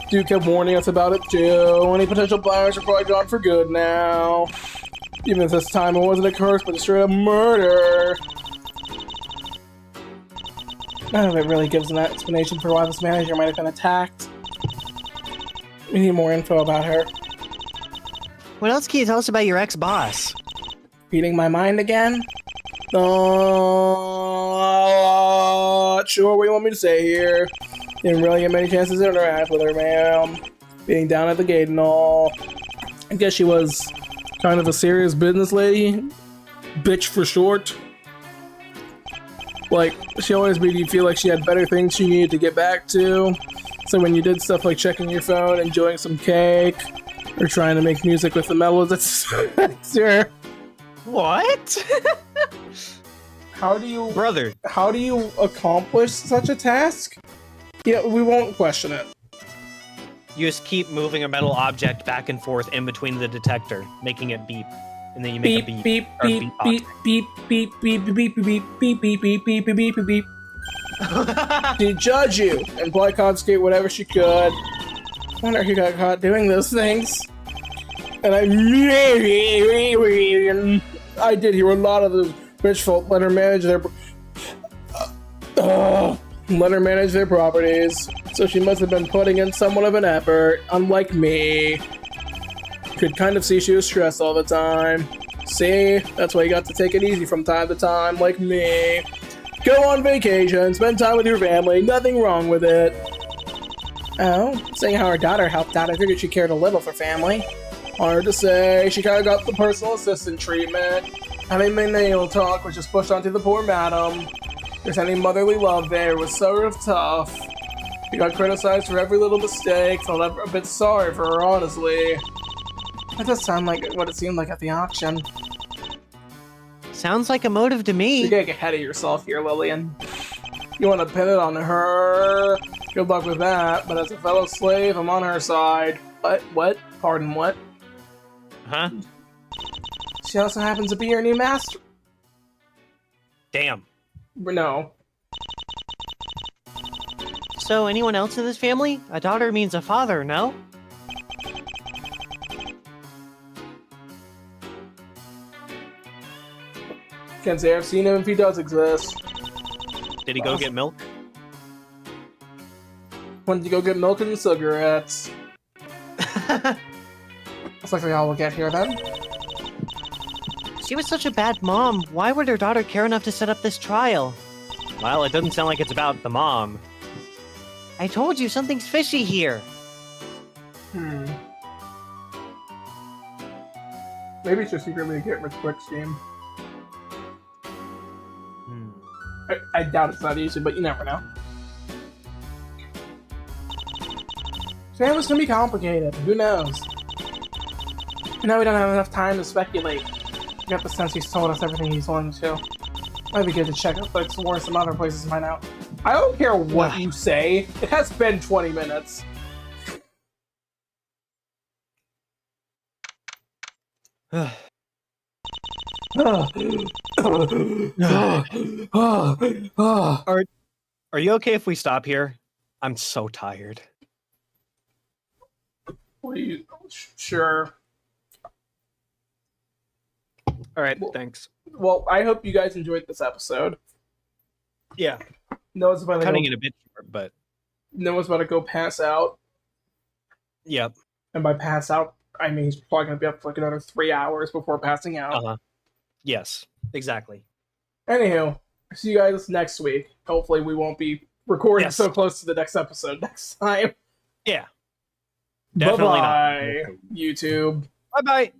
Dude kept warning us about it too. Any potential buyers are probably gone for good now. Even if this time it wasn't a curse, but a straight up murder. None of it really gives an explanation for why this manager might have been attacked. We need more info about her. What else can you tell us about your ex-boss? Reading my mind again? Not sure what you want me to say here. Didn't really get many chances to interact with her, ma'am. Being down at the gate and all. I guess she was kind of a serious business lady. Bitch for short. Like, she always made you feel like she had better things she needed to get back to. So when you did stuff like checking your phone, enjoying some cake, or trying to make music with the mellows, it's sure. What? How do you accomplish such a task? Yeah, we won't question it. You just keep moving a metal object back and forth in between the detector, making it beep. and then you make Beep a beep or beep beep beep beep beep beep beep beep beep beep beep beep beep beep beep. She judge you and probably confiscate whatever she could. Wonder who got caught doing those things. And I did hear a lot of those rich folk let her manage their properties. So she must have been putting in somewhat of an effort, unlike me. Could kind of see she was stressed all the time. See, that's why you got to take it easy from time to time, like me. Go on vacation, spend time with your family, nothing wrong with it. Oh, seeing how her daughter helped out, I figured she cared a little for family. Hard to say, she kind of got the personal assistant treatment. Having the nail talk was just pushed onto the poor madam. There's any motherly love there, it was sort of tough. She got criticized for every little mistake, felt a bit sorry for her, honestly. That does sound like what it seemed like at the auction. Sounds like a motive to me. You're getting ahead of yourself here, Lillian. You want to pin it on her? Good luck with that, but as a fellow slave, I'm on her side. What? Pardon, what? Huh? She also happens to be your new master. Damn. No. So, anyone else in this family? A daughter means a father, no? Can't say I've seen him if he does exist. Did he go get milk? When did you go get milk and cigarettes? Looks like we all will get here then. She was such a bad mom. Why would her daughter care enough to set up this trial? Well, it doesn't sound like it's about the mom. I told you something's fishy here. Maybe it's just secretly a get-rich-quick scheme. I doubt it's that easy, but you never know. Family's gonna be complicated. Who knows? Now we don't have enough time to speculate. I got the sense he's told us everything he's willing to. Might be good to check out, but explore some other places to find out. I don't care what you say. It has been 20 minutes. Are you okay if we stop here? I'm so tired. Sure. All right, thanks. Well, I hope you guys enjoyed this episode. Yeah, Noah's about to cutting go, it a bit short, but Noah's about to go pass out. yep. And by pass out, I mean he's probably going to be up for like another 3 hours before passing out. Yes, exactly. Anywho, see you guys next week. Hopefully we won't be recording so close to the next episode next time. Yeah. Definitely Bye-bye, not. YouTube. Bye-bye.